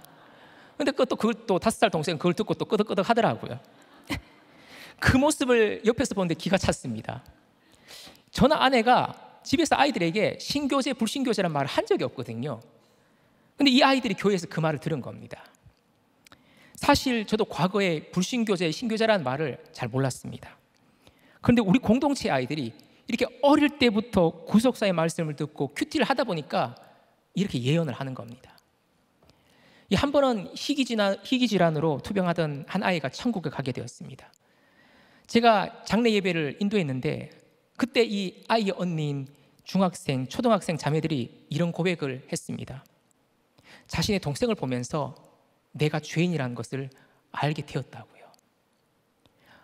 근데 그걸 또 5살 동생은 그걸 듣고 또 끄덕끄덕 하더라고요. 그 모습을 옆에서 보는데 기가 찼습니다. 저는 아내가 집에서 아이들에게 신교제, 불신교제라는 말을 한 적이 없거든요. 근데 이 아이들이 교회에서 그 말을 들은 겁니다. 사실 저도 과거에 불신교제, 신교제라는 말을 잘 몰랐습니다. 그런데 우리 공동체 아이들이 이렇게 어릴 때부터 구속사의 말씀을 듣고 큐티를 하다 보니까 이렇게 예언을 하는 겁니다. 한 번은 희귀질환으로 투병하던 한 아이가 천국에 가게 되었습니다. 제가 장례 예배를 인도했는데 그때 이 아이의 언니인 중학생, 초등학생 자매들이 이런 고백을 했습니다. 자신의 동생을 보면서 내가 죄인이라는 것을 알게 되었다고요.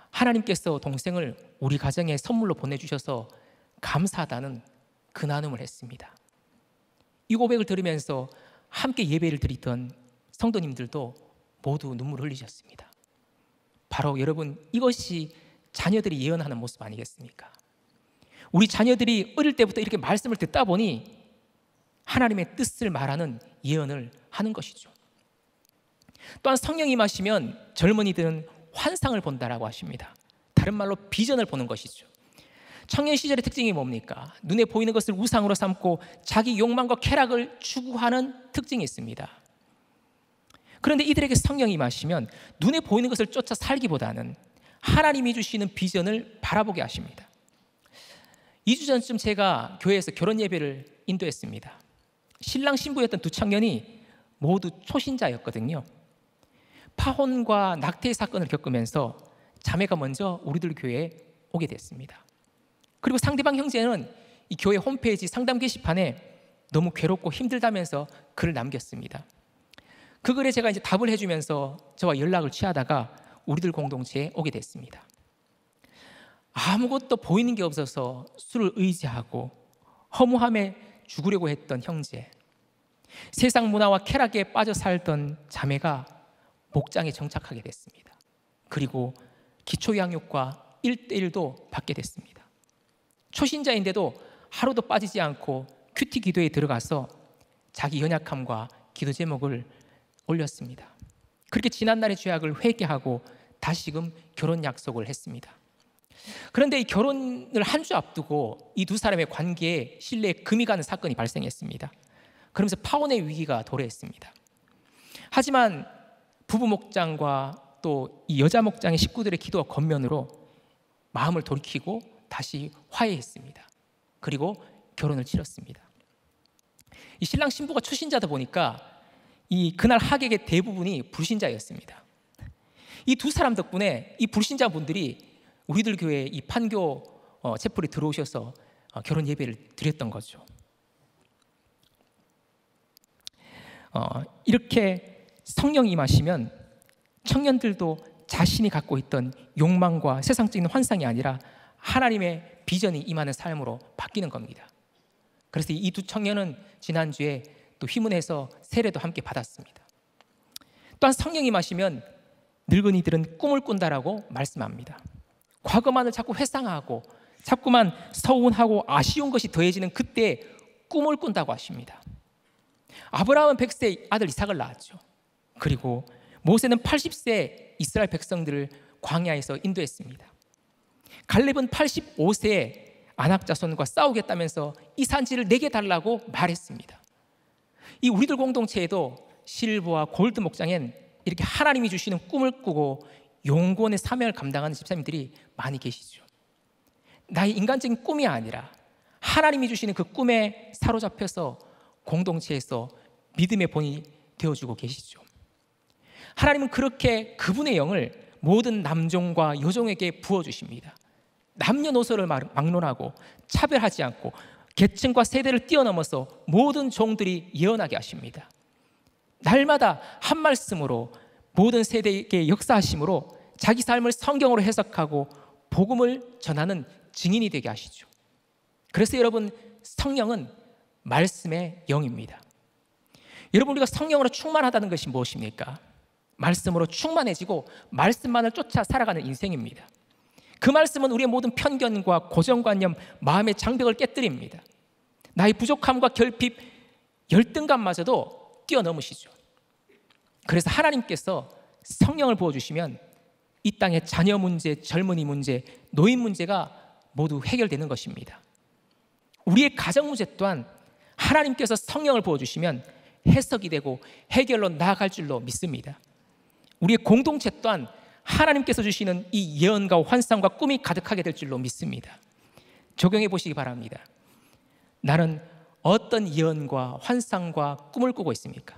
하나님께서 동생을 우리 가정에 선물로 보내주셔서 감사하다는 근환음을 했습니다. 이 고백을 들으면서 함께 예배를 드리던 성도님들도 모두 눈물을 흘리셨습니다. 바로 여러분, 이것이 자녀들이 예언하는 모습 아니겠습니까? 우리 자녀들이 어릴 때부터 이렇게 말씀을 듣다 보니 하나님의 뜻을 말하는 예언을 하는 것이죠. 또한 성령이 임하시면 젊은이들은 환상을 본다라고 하십니다. 다른 말로 비전을 보는 것이죠. 청년 시절의 특징이 뭡니까? 눈에 보이는 것을 우상으로 삼고 자기 욕망과 쾌락을 추구하는 특징이 있습니다. 그런데 이들에게 성령이 임하시면 눈에 보이는 것을 쫓아 살기보다는 하나님이 주시는 비전을 바라보게 하십니다. 2주 전쯤 제가 교회에서 결혼 예배를 인도했습니다. 신랑 신부였던 두 청년이 모두 초신자였거든요. 파혼과 낙태의 사건을 겪으면서 자매가 먼저 우리들 교회에 오게 됐습니다. 그리고 상대방 형제는 이 교회 홈페이지 상담 게시판에 너무 괴롭고 힘들다면서 글을 남겼습니다. 그 글에 제가 이제 답을 해주면서 저와 연락을 취하다가 우리들 공동체에 오게 됐습니다. 아무것도 보이는 게 없어서 술을 의지하고 허무함에 죽으려고 했던 형제, 세상 문화와 쾌락에 빠져 살던 자매가 목장에 정착하게 됐습니다. 그리고 기초양육과 1:1도 받게 됐습니다. 초신자인데도 하루도 빠지지 않고 큐티 기도에 들어가서 자기 연약함과 기도 제목을 올렸습니다. 그렇게 지난날의 죄악을 회개하고 다시금 결혼 약속을 했습니다. 그런데 이 결혼을 한 주 앞두고 이 두 사람의 관계에 신뢰에 금이 가는 사건이 발생했습니다. 그러면서 파혼의 위기가 도래했습니다. 하지만 부부 목장과 또 이 여자 목장의 식구들의 기도와 권면으로 마음을 돌이키고 다시 화해했습니다. 그리고 결혼을 치렀습니다. 이 신랑 신부가 초신자다 보니까 이 그날 하객의 대부분이 불신자였습니다. 이 두 사람 덕분에 이 불신자분들이 우리들 교회에 이 판교 채플에 들어오셔서 결혼 예배를 드렸던 거죠. 이렇게 성령이 임하시면 청년들도 자신이 갖고 있던 욕망과 세상적인 환상이 아니라 하나님의 비전이 임하는 삶으로 바뀌는 겁니다. 그래서 이 두 청년은 지난주에 또 휘문해서 세례도 함께 받았습니다. 또한 성령이 임하시면 늙은이들은 꿈을 꾼다라고 말씀합니다. 과거만을 자꾸 회상하고 자꾸만 서운하고 아쉬운 것이 더해지는 그때 꿈을 꾼다고 하십니다. 아브라함은 100세 아들 이삭을 낳았죠. 그리고 모세는 80세 이스라엘 백성들을 광야에서 인도했습니다. 갈렙은 85세에 아낙 자손과 싸우겠다면서 이 산지를 내게 달라고 말했습니다. 이 우리들 공동체에도 실버와 골드 목장엔 이렇게 하나님이 주시는 꿈을 꾸고 용건의 사명을 감당하는 집사님들이 많이 계시죠. 나의 인간적인 꿈이 아니라 하나님이 주시는 그 꿈에 사로잡혀서 공동체에서 믿음의 본이 되어주고 계시죠. 하나님은 그렇게 그분의 영을 모든 남종과 여종에게 부어주십니다. 남녀노소를 막론하고 차별하지 않고 계층과 세대를 뛰어넘어서 모든 종들이 예언하게 하십니다. 날마다 한 말씀으로 모든 세대에게 역사하심으로 자기 삶을 성경으로 해석하고 복음을 전하는 증인이 되게 하시죠. 그래서 여러분, 성령은 말씀의 영입니다. 여러분, 우리가 성령으로 충만하다는 것이 무엇입니까? 말씀으로 충만해지고 말씀만을 쫓아 살아가는 인생입니다. 그 말씀은 우리의 모든 편견과 고정관념, 마음의 장벽을 깨뜨립니다. 나의 부족함과 결핍, 열등감마저도 뛰어넘으시죠. 그래서 하나님께서 성령을 부어주시면 이 땅의 자녀 문제, 젊은이 문제, 노인 문제가 모두 해결되는 것입니다. 우리의 가정 문제 또한 하나님께서 성령을 부어주시면 해석이 되고 해결로 나아갈 줄로 믿습니다. 우리의 공동체 또한 하나님께서 주시는 이 예언과 환상과 꿈이 가득하게 될 줄로 믿습니다. 적용해 보시기 바랍니다. 나는 어떤 예언과 환상과 꿈을 꾸고 있습니까?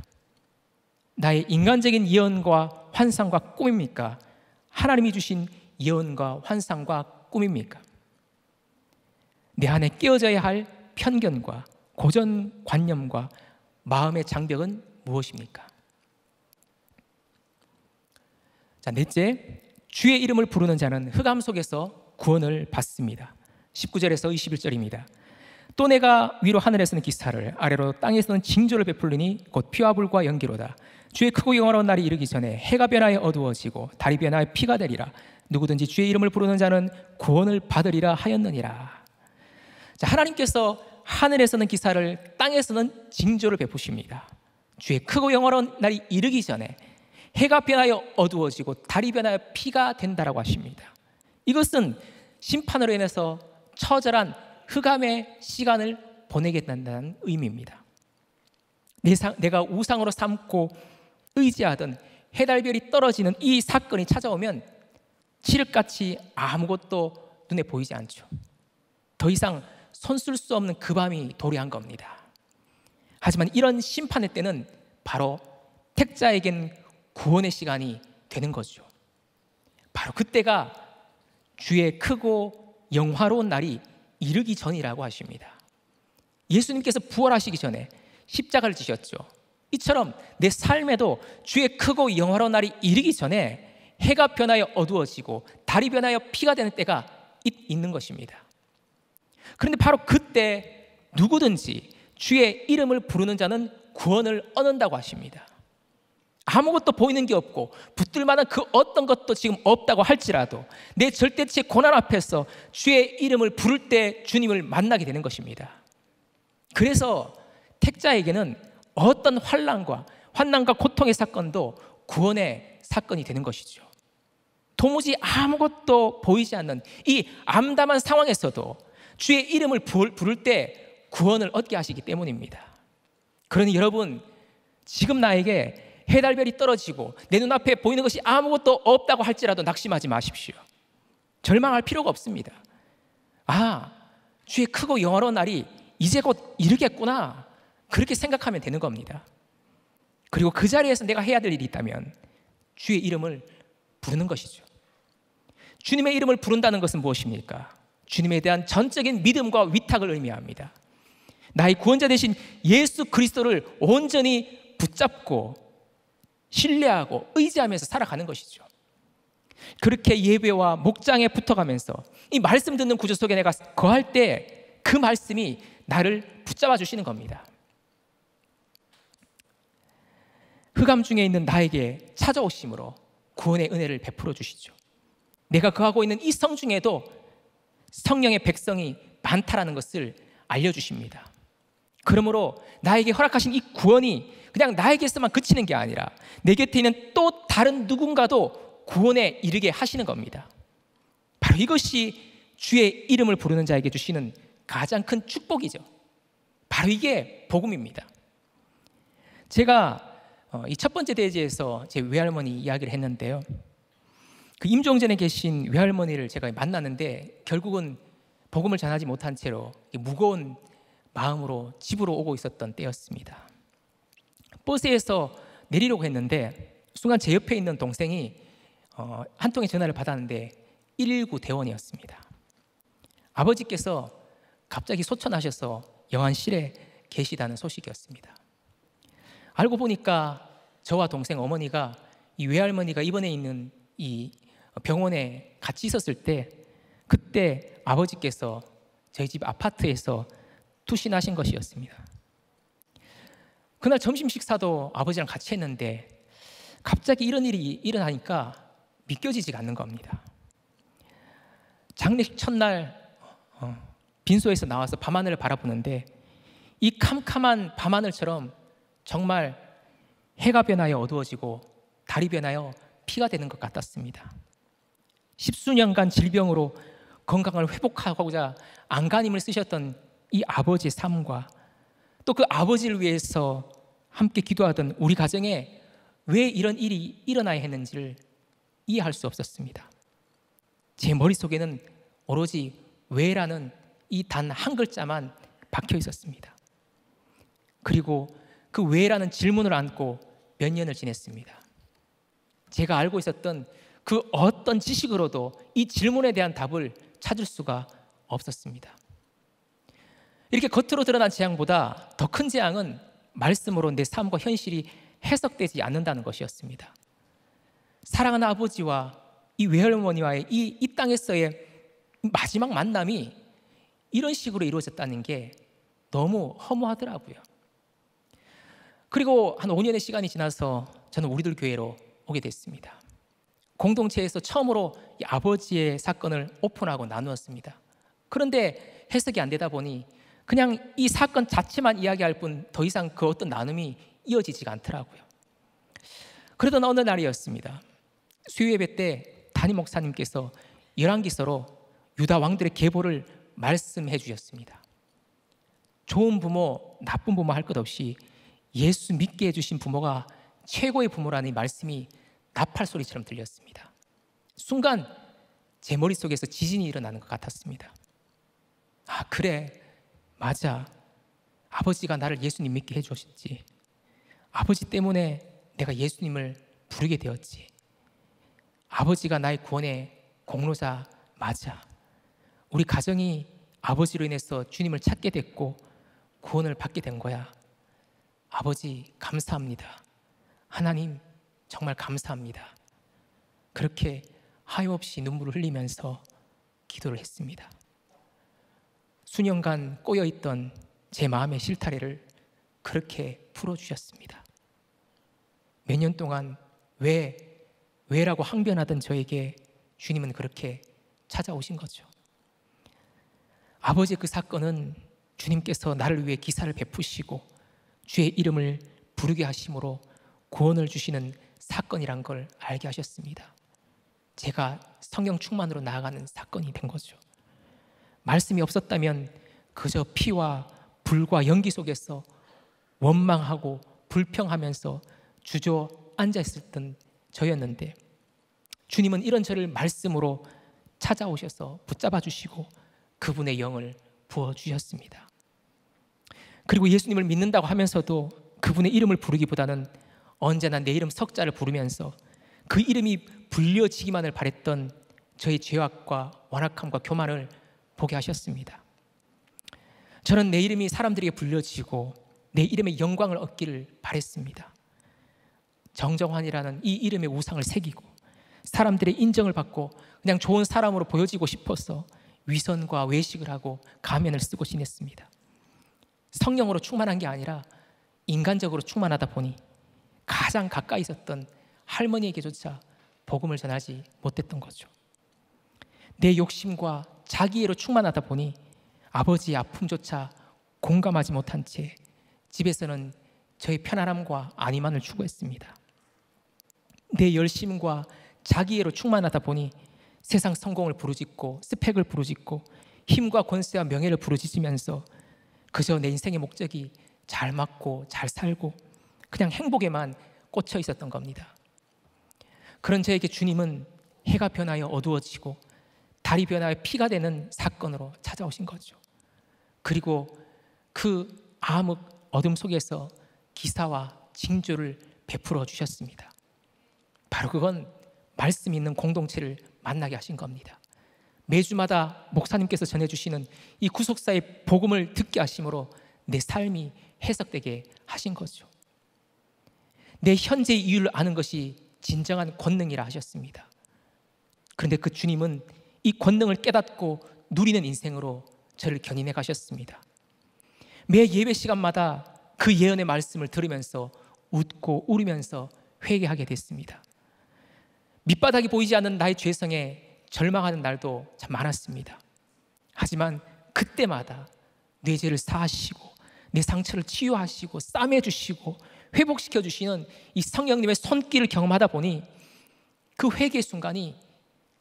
나의 인간적인 예언과 환상과 꿈입니까? 하나님이 주신 예언과 환상과 꿈입니까? 내 안에 깨어져야 할 편견과 고정관념과 마음의 장벽은 무엇입니까? 자, 넷째, 주의 이름을 부르는 자는 흑암 속에서 구원을 받습니다. 19절에서 21절입니다. 또 내가 위로 하늘에서는 기사를, 아래로 땅에서는 징조를 베풀리니 곧 피와 불과 연기로다. 주의 크고 영원한 날이 이르기 전에 해가 변하여 어두워지고 달이 변하여 피가 되리라. 누구든지 주의 이름을 부르는 자는 구원을 받으리라 하였느니라. 자, 하나님께서 하늘에서는 기사를, 땅에서는 징조를 베푸십니다. 주의 크고 영원한 날이 이르기 전에 해가 변하여 어두워지고 달이 변하여 피가 된다라고 하십니다. 이것은 심판으로 인해서 처절한 흑암의 시간을 보내겠다는 의미입니다. 내가 우상으로 삼고 의지하던 해달별이 떨어지는 이 사건이 찾아오면 칠흑같이 아무것도 눈에 보이지 않죠. 더 이상 손쓸 수 없는 그 밤이 도래한 겁니다. 하지만 이런 심판의 때는 바로 택자에겐 구원의 시간이 되는 거죠. 바로 그때가 주의 크고 영화로운 날이 이르기 전이라고 하십니다. 예수님께서 부활하시기 전에 십자가를 지셨죠. 이처럼 내 삶에도 주의 크고 영화로운 날이 이르기 전에 해가 변하여 어두워지고 달이 변하여 피가 되는 때가 있는 것입니다. 그런데 바로 그때 누구든지 주의 이름을 부르는 자는 구원을 얻는다고 하십니다. 아무것도 보이는 게 없고 붙들 만한 그 어떤 것도 지금 없다고 할지라도 내 절대치의 고난 앞에서 주의 이름을 부를 때 주님을 만나게 되는 것입니다. 그래서 택자에게는 어떤 환난과 고통의 사건도 구원의 사건이 되는 것이죠. 도무지 아무것도 보이지 않는 이 암담한 상황에서도 주의 이름을 부를 때 구원을 얻게 하시기 때문입니다. 그러니 여러분, 지금 나에게 해달별이 떨어지고 내 눈앞에 보이는 것이 아무것도 없다고 할지라도 낙심하지 마십시오. 절망할 필요가 없습니다. 주의 크고 영화로운 날이 이제 곧 이르겠구나, 그렇게 생각하면 되는 겁니다. 그리고 그 자리에서 내가 해야 될 일이 있다면 주의 이름을 부르는 것이죠. 주님의 이름을 부른다는 것은 무엇입니까? 주님에 대한 전적인 믿음과 위탁을 의미합니다. 나의 구원자 되신 예수 그리스도를 온전히 붙잡고 신뢰하고 의지하면서 살아가는 것이죠. 그렇게 예배와 목장에 붙어가면서 이 말씀 듣는 구조 속에 내가 거할 때 그 말씀이 나를 붙잡아 주시는 겁니다. 흑암 중에 있는 나에게 찾아오심으로 구원의 은혜를 베풀어 주시죠. 내가 거하고 있는 이 성 중에도 성령의 백성이 많다라는 것을 알려주십니다. 그러므로 나에게 허락하신 이 구원이 그냥 나에게서만 그치는 게 아니라 내 곁에 있는 또 다른 누군가도 구원에 이르게 하시는 겁니다. 바로 이것이 주의 이름을 부르는 자에게 주시는 가장 큰 축복이죠. 바로 이게 복음입니다. 제가 이 첫 번째 대지에서 제 외할머니 이야기를 했는데요, 그 임종전에 계신 외할머니를 제가 만났는데 결국은 복음을 전하지 못한 채로 무거운 마음으로 집으로 오고 있었던 때였습니다. 버스에서 내리려고 했는데 순간 제 옆에 있는 동생이 한 통의 전화를 받았는데 119 대원이었습니다. 아버지께서 갑자기 소천하셔서 영안실에 계시다는 소식이었습니다. 알고 보니까 저와 동생 어머니가 이 외할머니가 입원해 있는 이 병원에 같이 있었을 때 그때 아버지께서 저희 집 아파트에서 투신하신 것이었습니다. 그날 점심 식사도 아버지랑 같이 했는데 갑자기 이런 일이 일어나니까 믿겨지지가 않는 겁니다. 장례식 첫날 빈소에서 나와서 밤하늘을 바라보는데 이 캄캄한 밤하늘처럼 정말 해가 변하여 어두워지고 달이 변하여 피가 되는 것 같았습니다. 10수년간 질병으로 건강을 회복하고자 안간힘을 쓰셨던 이 아버지의 삶과 또 그 아버지를 위해서 함께 기도하던 우리 가정에 왜 이런 일이 일어나야 했는지를 이해할 수 없었습니다. 제 머릿속에는 오로지 왜라는 이 단 한 글자만 박혀 있었습니다. 그리고 그 왜라는 질문을 안고 몇 년을 지냈습니다. 제가 알고 있었던 그 어떤 지식으로도 이 질문에 대한 답을 찾을 수가 없었습니다. 이렇게 겉으로 드러난 재앙보다 더 큰 재앙은 말씀으로 내 삶과 현실이 해석되지 않는다는 것이었습니다. 사랑하는 아버지와 이 외할머니와의 이 땅에서의 마지막 만남이 이런 식으로 이루어졌다는 게 너무 허무하더라고요. 그리고 한 5년의 시간이 지나서 저는 우리들 교회로 오게 됐습니다. 공동체에서 처음으로 이 아버지의 사건을 오픈하고 나누었습니다. 그런데 해석이 안 되다 보니 그냥 이 사건 자체만 이야기할 뿐 더 이상 그 어떤 나눔이 이어지지가 않더라고요. 그러던 어느 날이었습니다. 수요예배 때 담임 목사님께서 열왕기서로 유다 왕들의 계보를 말씀해 주셨습니다. 좋은 부모, 나쁜 부모 할 것 없이 예수 믿게 해주신 부모가 최고의 부모라는 이 말씀이 나팔 소리처럼 들렸습니다. 순간 제 머릿속에서 지진이 일어나는 것 같았습니다. 그래, 맞아. 아버지가 나를 예수님 믿게 해주셨지. 아버지 때문에 내가 예수님을 부르게 되었지. 아버지가 나의 구원의 공로자 맞아. 우리 가정이 아버지로 인해서 주님을 찾게 됐고 구원을 받게 된 거야. 아버지 감사합니다. 하나님 정말 감사합니다. 그렇게 하염없이 눈물을 흘리면서 기도를 했습니다. 수년간 꼬여있던 제 마음의 실타래를 그렇게 풀어주셨습니다. 몇 년 동안 왜라고 항변하던 저에게 주님은 그렇게 찾아오신 거죠. 아버지의 그 사건은 주님께서 나를 위해 기사를 베푸시고 주의 이름을 부르게 하심으로 구원을 주시는 사건이란 걸 알게 하셨습니다. 제가 성령 충만으로 나아가는 사건이 된 거죠. 말씀이 없었다면 그저 피와 불과 연기 속에서 원망하고 불평하면서 주저앉아 있었던 저였는데, 주님은 이런 저를 말씀으로 찾아오셔서 붙잡아 주시고 그분의 영을 부어주셨습니다. 그리고 예수님을 믿는다고 하면서도 그분의 이름을 부르기보다는 언제나 내 이름 석자를 부르면서 그 이름이 불려지기만을 바랬던 저의 죄악과 완악함과 교만을 보게 하셨습니다. 저는 내 이름이 사람들에게 불려지고 내 이름의 영광을 얻기를 바랬습니다. 정정환이라는 이 이름의 우상을 새기고 사람들의 인정을 받고 그냥 좋은 사람으로 보여지고 싶어서 위선과 외식을 하고 가면을 쓰고 지냈습니다. 성령으로 충만한 게 아니라 인간적으로 충만하다 보니 가장 가까이 있었던 할머니에게조차 복음을 전하지 못했던 거죠. 내 욕심과 자기애로 충만하다 보니 아버지의 아픔조차 공감하지 못한 채 집에서는 저의 편안함과 안위만을 추구했습니다. 내 열심과 자기애로 충만하다 보니 세상 성공을 부르짖고 스펙을 부르짖고 힘과 권세와 명예를 부르짖으면서 그저 내 인생의 목적이 잘 맞고 잘 살고 그냥 행복에만 꽂혀 있었던 겁니다. 그런 저에게 주님은 해가 변하여 어두워지고 달이 변하여 피가 되는 사건으로 찾아오신 거죠. 그리고 그 암흑 어둠 속에서 기사와 징조를 베풀어 주셨습니다. 바로 그건 말씀 있는 공동체를 만나게 하신 겁니다. 매주마다 목사님께서 전해주시는 이 구속사의 복음을 듣게 하심으로 내 삶이 해석되게 하신 거죠. 내 현재의 이유를 아는 것이 진정한 권능이라 하셨습니다. 그런데 그 주님은 이 권능을 깨닫고 누리는 인생으로 저를 견인해 가셨습니다. 매 예배 시간마다 그 예언의 말씀을 들으면서 웃고 울으면서 회개하게 됐습니다. 밑바닥이 보이지 않는 나의 죄성에 절망하는 날도 참 많았습니다. 하지만 그때마다 내 죄를 사하시고 내 상처를 치유하시고 싸매주시고 회복시켜주시는 이 성령님의 손길을 경험하다 보니 그 회개의 순간이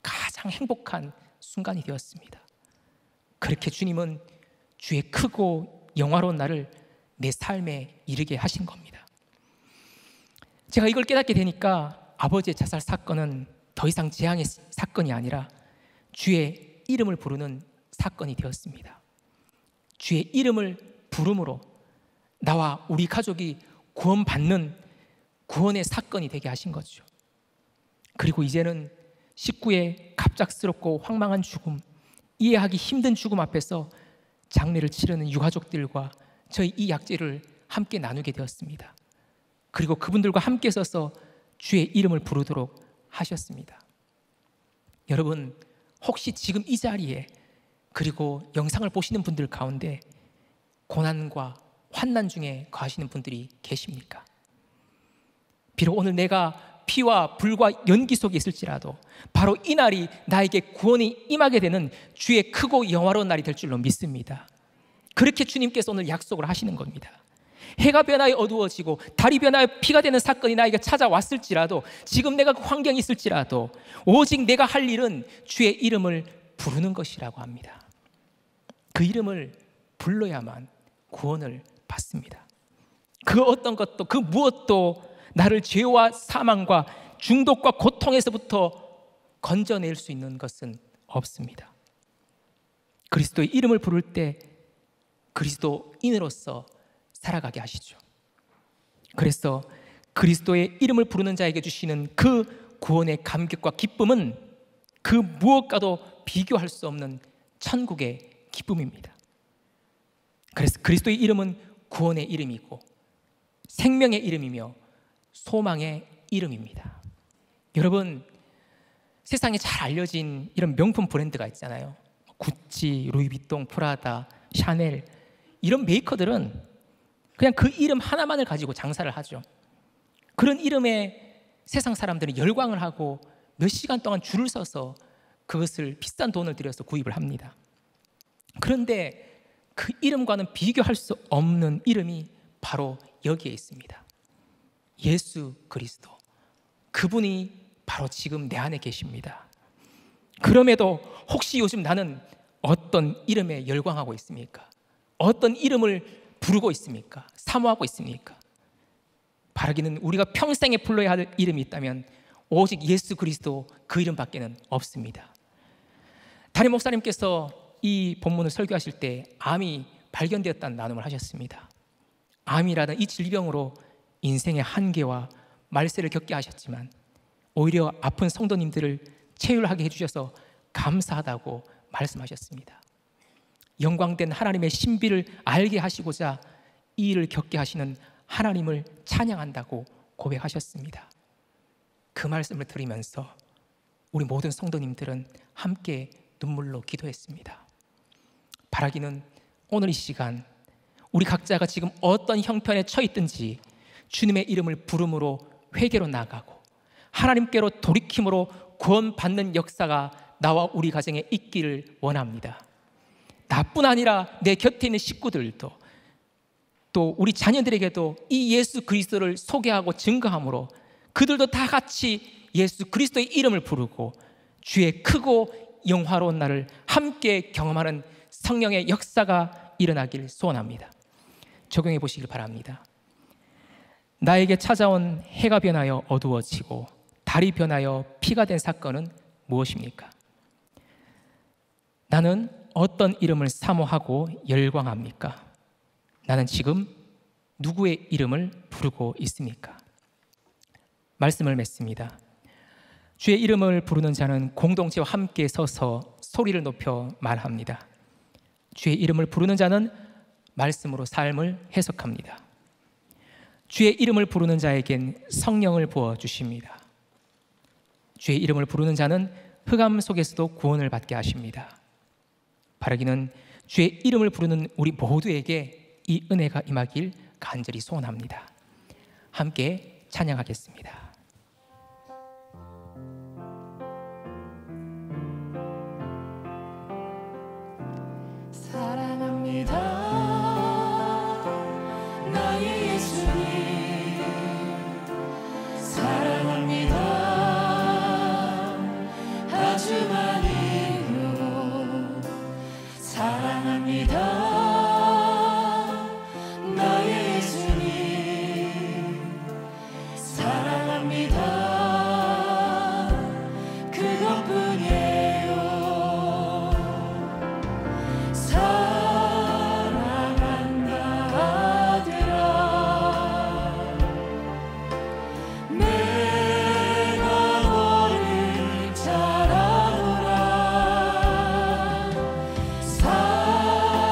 가장 행복한 순간이 되었습니다. 그렇게 주님은 주의 크고 영화로운 날을 내 삶에 이르게 하신 겁니다. 제가 이걸 깨닫게 되니까 아버지의 자살 사건은 더 이상 재앙의 사건이 아니라 주의 이름을 부르는 사건이 되었습니다. 주의 이름을 부름으로 나와 우리 가족이 구원받는 구원의 사건이 되게 하신 거죠. 그리고 이제는 식구의 갑작스럽고 황망한 죽음, 이해하기 힘든 죽음 앞에서 장례를 치르는 유가족들과 저희 이 약제를 함께 나누게 되었습니다. 그리고 그분들과 함께 서서 주의 이름을 부르도록 하셨습니다. 여러분, 혹시 지금 이 자리에 그리고 영상을 보시는 분들 가운데 고난과 환난 중에 거하시는 분들이 계십니까? 비록 오늘 내가 피와 불과 연기 속에 있을지라도 바로 이 날이 나에게 구원이 임하게 되는 주의 크고 영화로운 날이 될 줄로 믿습니다. 그렇게 주님께서 오늘 약속을 하시는 겁니다. 해가 변하여 어두워지고 달이 변하여 피가 되는 사건이 나에게 찾아왔을지라도 지금 내가 그 환경이 있을지라도 오직 내가 할 일은 주의 이름을 부르는 것이라고 합니다. 그 이름을 불러야만 구원을 받습니다. 그 어떤 것도 그 무엇도 나를 죄와 사망과 중독과 고통에서부터 건져낼 수 있는 것은 없습니다. 그리스도의 이름을 부를 때 그리스도인으로서 살아가게 하시죠. 그래서 그리스도의 이름을 부르는 자에게 주시는 그 구원의 감격과 기쁨은 그 무엇과도 비교할 수 없는 천국의 기쁨입니다. 그래서 그리스도의 이름은 구원의 이름이고 생명의 이름이며 소망의 이름입니다. 여러분, 세상에 잘 알려진 이런 명품 브랜드가 있잖아요. 구찌, 루이비통, 프라다, 샤넬, 이런 메이커들은 그냥 그 이름 하나만을 가지고 장사를 하죠. 그런 이름에 세상 사람들은 열광을 하고 몇 시간 동안 줄을 서서 그것을 비싼 돈을 들여서 구입을 합니다. 그런데 그 이름과는 비교할 수 없는 이름이 바로 여기에 있습니다. 예수 그리스도. 그분이 바로 지금 내 안에 계십니다. 그럼에도 혹시 요즘 나는 어떤 이름에 열광하고 있습니까? 어떤 이름을 부르고 있습니까? 사모하고 있습니까? 바라기는 우리가 평생에 불러야 할 이름이 있다면 오직 예수 그리스도 그 이름밖에는 없습니다. 담임 목사님께서 이 본문을 설교하실 때 암이 발견되었다는 나눔을 하셨습니다. 암이라는 이 질병으로 인생의 한계와 말세를 겪게 하셨지만 오히려 아픈 성도님들을 체휼하게 해주셔서 감사하다고 말씀하셨습니다. 영광된 하나님의 신비를 알게 하시고자 이 일을 겪게 하시는 하나님을 찬양한다고 고백하셨습니다. 그 말씀을 들으면서 우리 모든 성도님들은 함께 눈물로 기도했습니다. 바라기는 오늘 이 시간 우리 각자가 지금 어떤 형편에 처해 있든지 주님의 이름을 부름으로 회개로 나아가고 하나님께로 돌이킴으로 구원받는 역사가 나와 우리 가정에 있기를 원합니다. 나뿐 아니라 내 곁에 있는 식구들도 또 우리 자녀들에게도 이 예수 그리스도를 소개하고 증거함으로 그들도 다 같이 예수 그리스도의 이름을 부르고 주의 크고 영화로운 날을 함께 경험하는 성령의 역사가 일어나길 소원합니다. 적용해 보시길 바랍니다. 나에게 찾아온 해가 변하여 어두워지고 달이 변하여 피가 된 사건은 무엇입니까? 나는 어떤 이름을 사모하고 열광합니까? 나는 지금 누구의 이름을 부르고 있습니까? 말씀을 맺습니다. 주의 이름을 부르는 자는 공동체와 함께 서서 소리를 높여 말합니다. 주의 이름을 부르는 자는 말씀으로 삶을 해석합니다. 주의 이름을 부르는 자에겐 성령을 부어주십니다. 주의 이름을 부르는 자는 흑암 속에서도 구원을 받게 하십니다. 바라기는 주의 이름을 부르는 우리 모두에게 이 은혜가 임하길 간절히 소원합니다. 함께 찬양하겠습니다. 사랑합니다. 나의 예수님 사랑합니다. 아주 많이요 사랑합니다. 나의 예수님 사랑합니다. 그것뿐이에요. 사랑한다 아들아 내가 너를 잘 아노라.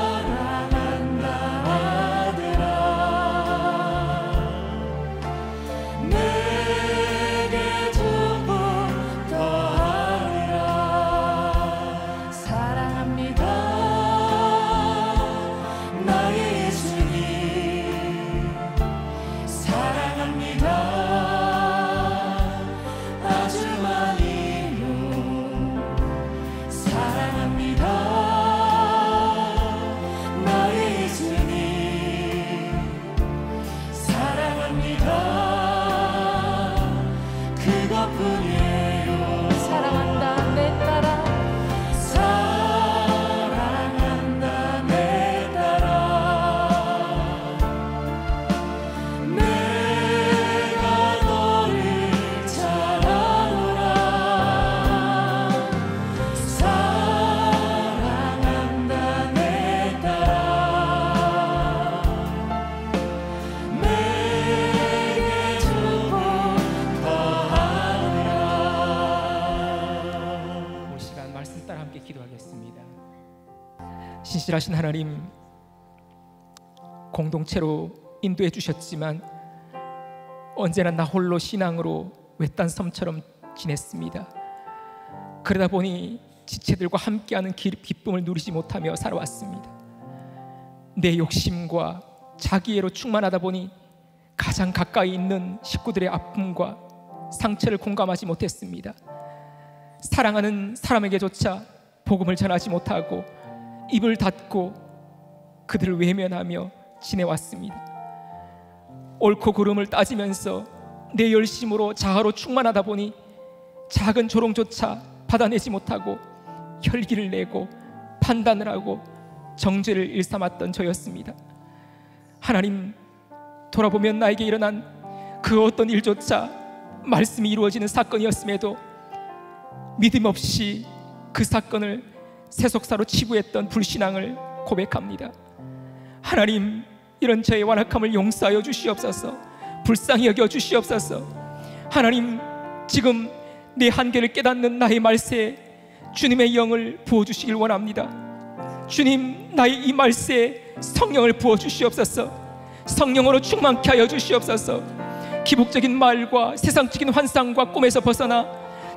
사랑한다 아들아 내게 주고 더하리라. 사랑합니다. 나의 예수님 사랑합니다. 아주 많이요 사랑합니다. 나의 예수님 사랑합니다. 그것뿐이에요. 사랑한다 내 딸아. 사랑한다 내 딸아. 내가 너를 잘 아노라. 사랑한다 내 딸아. 내게 주고 더하리라. 이 시간 말씀 따라 함께 기도하겠습니다. 신실하신 하나님, 공동체로 인도해 주셨지만 언제나 나 홀로 신앙으로 외딴 섬처럼 지냈습니다. 그러다 보니 지체들과 함께하는 기쁨을 누리지 못하며 살아왔습니다. 내 욕심과 자기애로 충만하다 보니 가장 가까이 있는 식구들의 아픔과 상처를 공감하지 못했습니다. 사랑하는 사람에게조차 복음을 전하지 못하고 입을 닫고 그들을 외면하며 지내왔습니다. 옳고 그름을 따지면서 내 열심으로 자아로 충만하다 보니 작은 조롱조차 받아내지 못하고 혈기를 내고 판단을 하고 정죄를 일삼았던 저였습니다. 하나님, 돌아보면 나에게 일어난 그 어떤 일조차 말씀이 이루어지는 사건이었음에도 믿음 없이 그 사건을 세속사로 치부했던 불신앙을 고백합니다. 하나님, 이런 저의 완악함을 용서하여 주시옵소서. 불쌍히 여겨 주시옵소서. 하나님, 지금 내 한계를 깨닫는 나의 말세에 주님의 영을 부어주시길 원합니다. 주님, 나의 이 말세에 성령을 부어주시옵소서. 성령으로 충만케 하여 주시옵소서. 기복적인 말과 세상적인 환상과 꿈에서 벗어나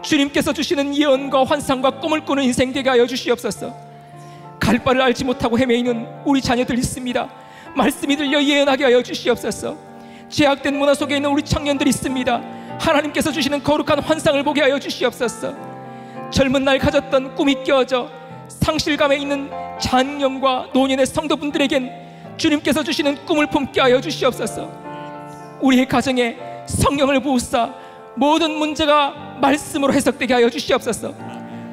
주님께서 주시는 예언과 환상과 꿈을 꾸는 인생 되게 하여 주시옵소서. 갈 바를 알지 못하고 헤매이는 우리 자녀들 있습니다. 말씀이 들려 예언하게 하여 주시옵소서. 죄악된 문화 속에 있는 우리 청년들이 있습니다. 하나님께서 주시는 거룩한 환상을 보게 하여 주시옵소서. 젊은 날 가졌던 꿈이 깨어져 상실감에 있는 장년과 노년의 성도분들에겐 주님께서 주시는 꿈을 품게 하여 주시옵소서. 우리의 가정에 성령을 부으사 모든 문제가 말씀으로 해석되게 하여 주시옵소서.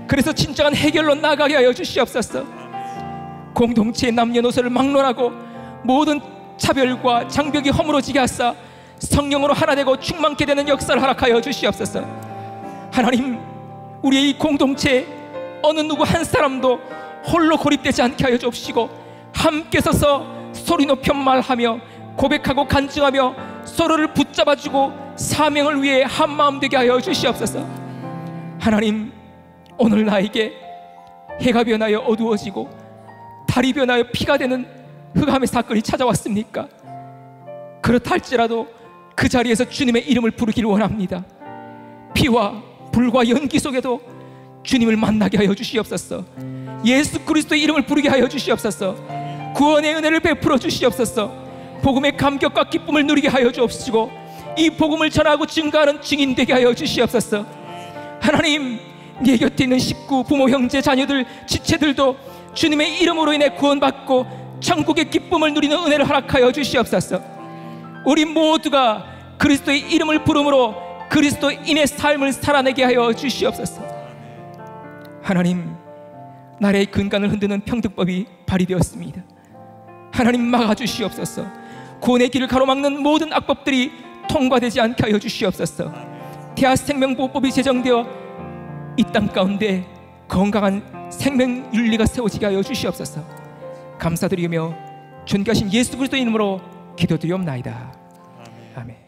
그래서 진정한 해결로 나가게 하여 주시옵소서. 공동체의 남녀노소를 막론하고 모든 차별과 장벽이 허물어지게 하사 성령으로 하나 되고 충만케 되는 역사를 허락하여 주시옵소서. 하나님, 우리의 이 공동체에 어느 누구 한 사람도 홀로 고립되지 않게 하여 주옵시고 함께 서서 소리 높여 말하며 고백하고 간증하며 서로를 붙잡아주고 사명을 위해 한마음 되게 하여 주시옵소서. 하나님, 오늘 나에게 해가 변하여 어두워지고 달이 변하여 피가 되는 흑암의 사건이 찾아왔습니까? 그렇다 할지라도 그 자리에서 주님의 이름을 부르기를 원합니다. 피와 불과 연기 속에도 주님을 만나게 하여 주시옵소서. 예수 그리스도의 이름을 부르게 하여 주시옵소서. 구원의 은혜를 베풀어 주시옵소서. 복음의 감격과 기쁨을 누리게 하여 주옵시고 이 복음을 전하고 증거하는 증인 되게 하여 주시옵소서. 하나님, 네 곁에 있는 식구, 부모, 형제, 자녀들, 지체들도 주님의 이름으로 인해 구원받고 천국의 기쁨을 누리는 은혜를 허락하여 주시옵소서. 우리 모두가 그리스도의 이름을 부름으로 그리스도인의 삶을 살아내게 하여 주시옵소서. 하나님, 나라의 근간을 흔드는 평등법이 발의되었습니다. 하나님, 막아주시옵소서. 구원의 길을 가로막는 모든 악법들이 통과되지 않게 하여 주시옵소서. 대하생명보호법이 제정되어 이 땅 가운데 건강한 생명윤리가 세워지게 하여 주시옵소서. 감사드리며 존귀하신 예수 그리스도의 이름으로 기도드리옵나이다. 아멘.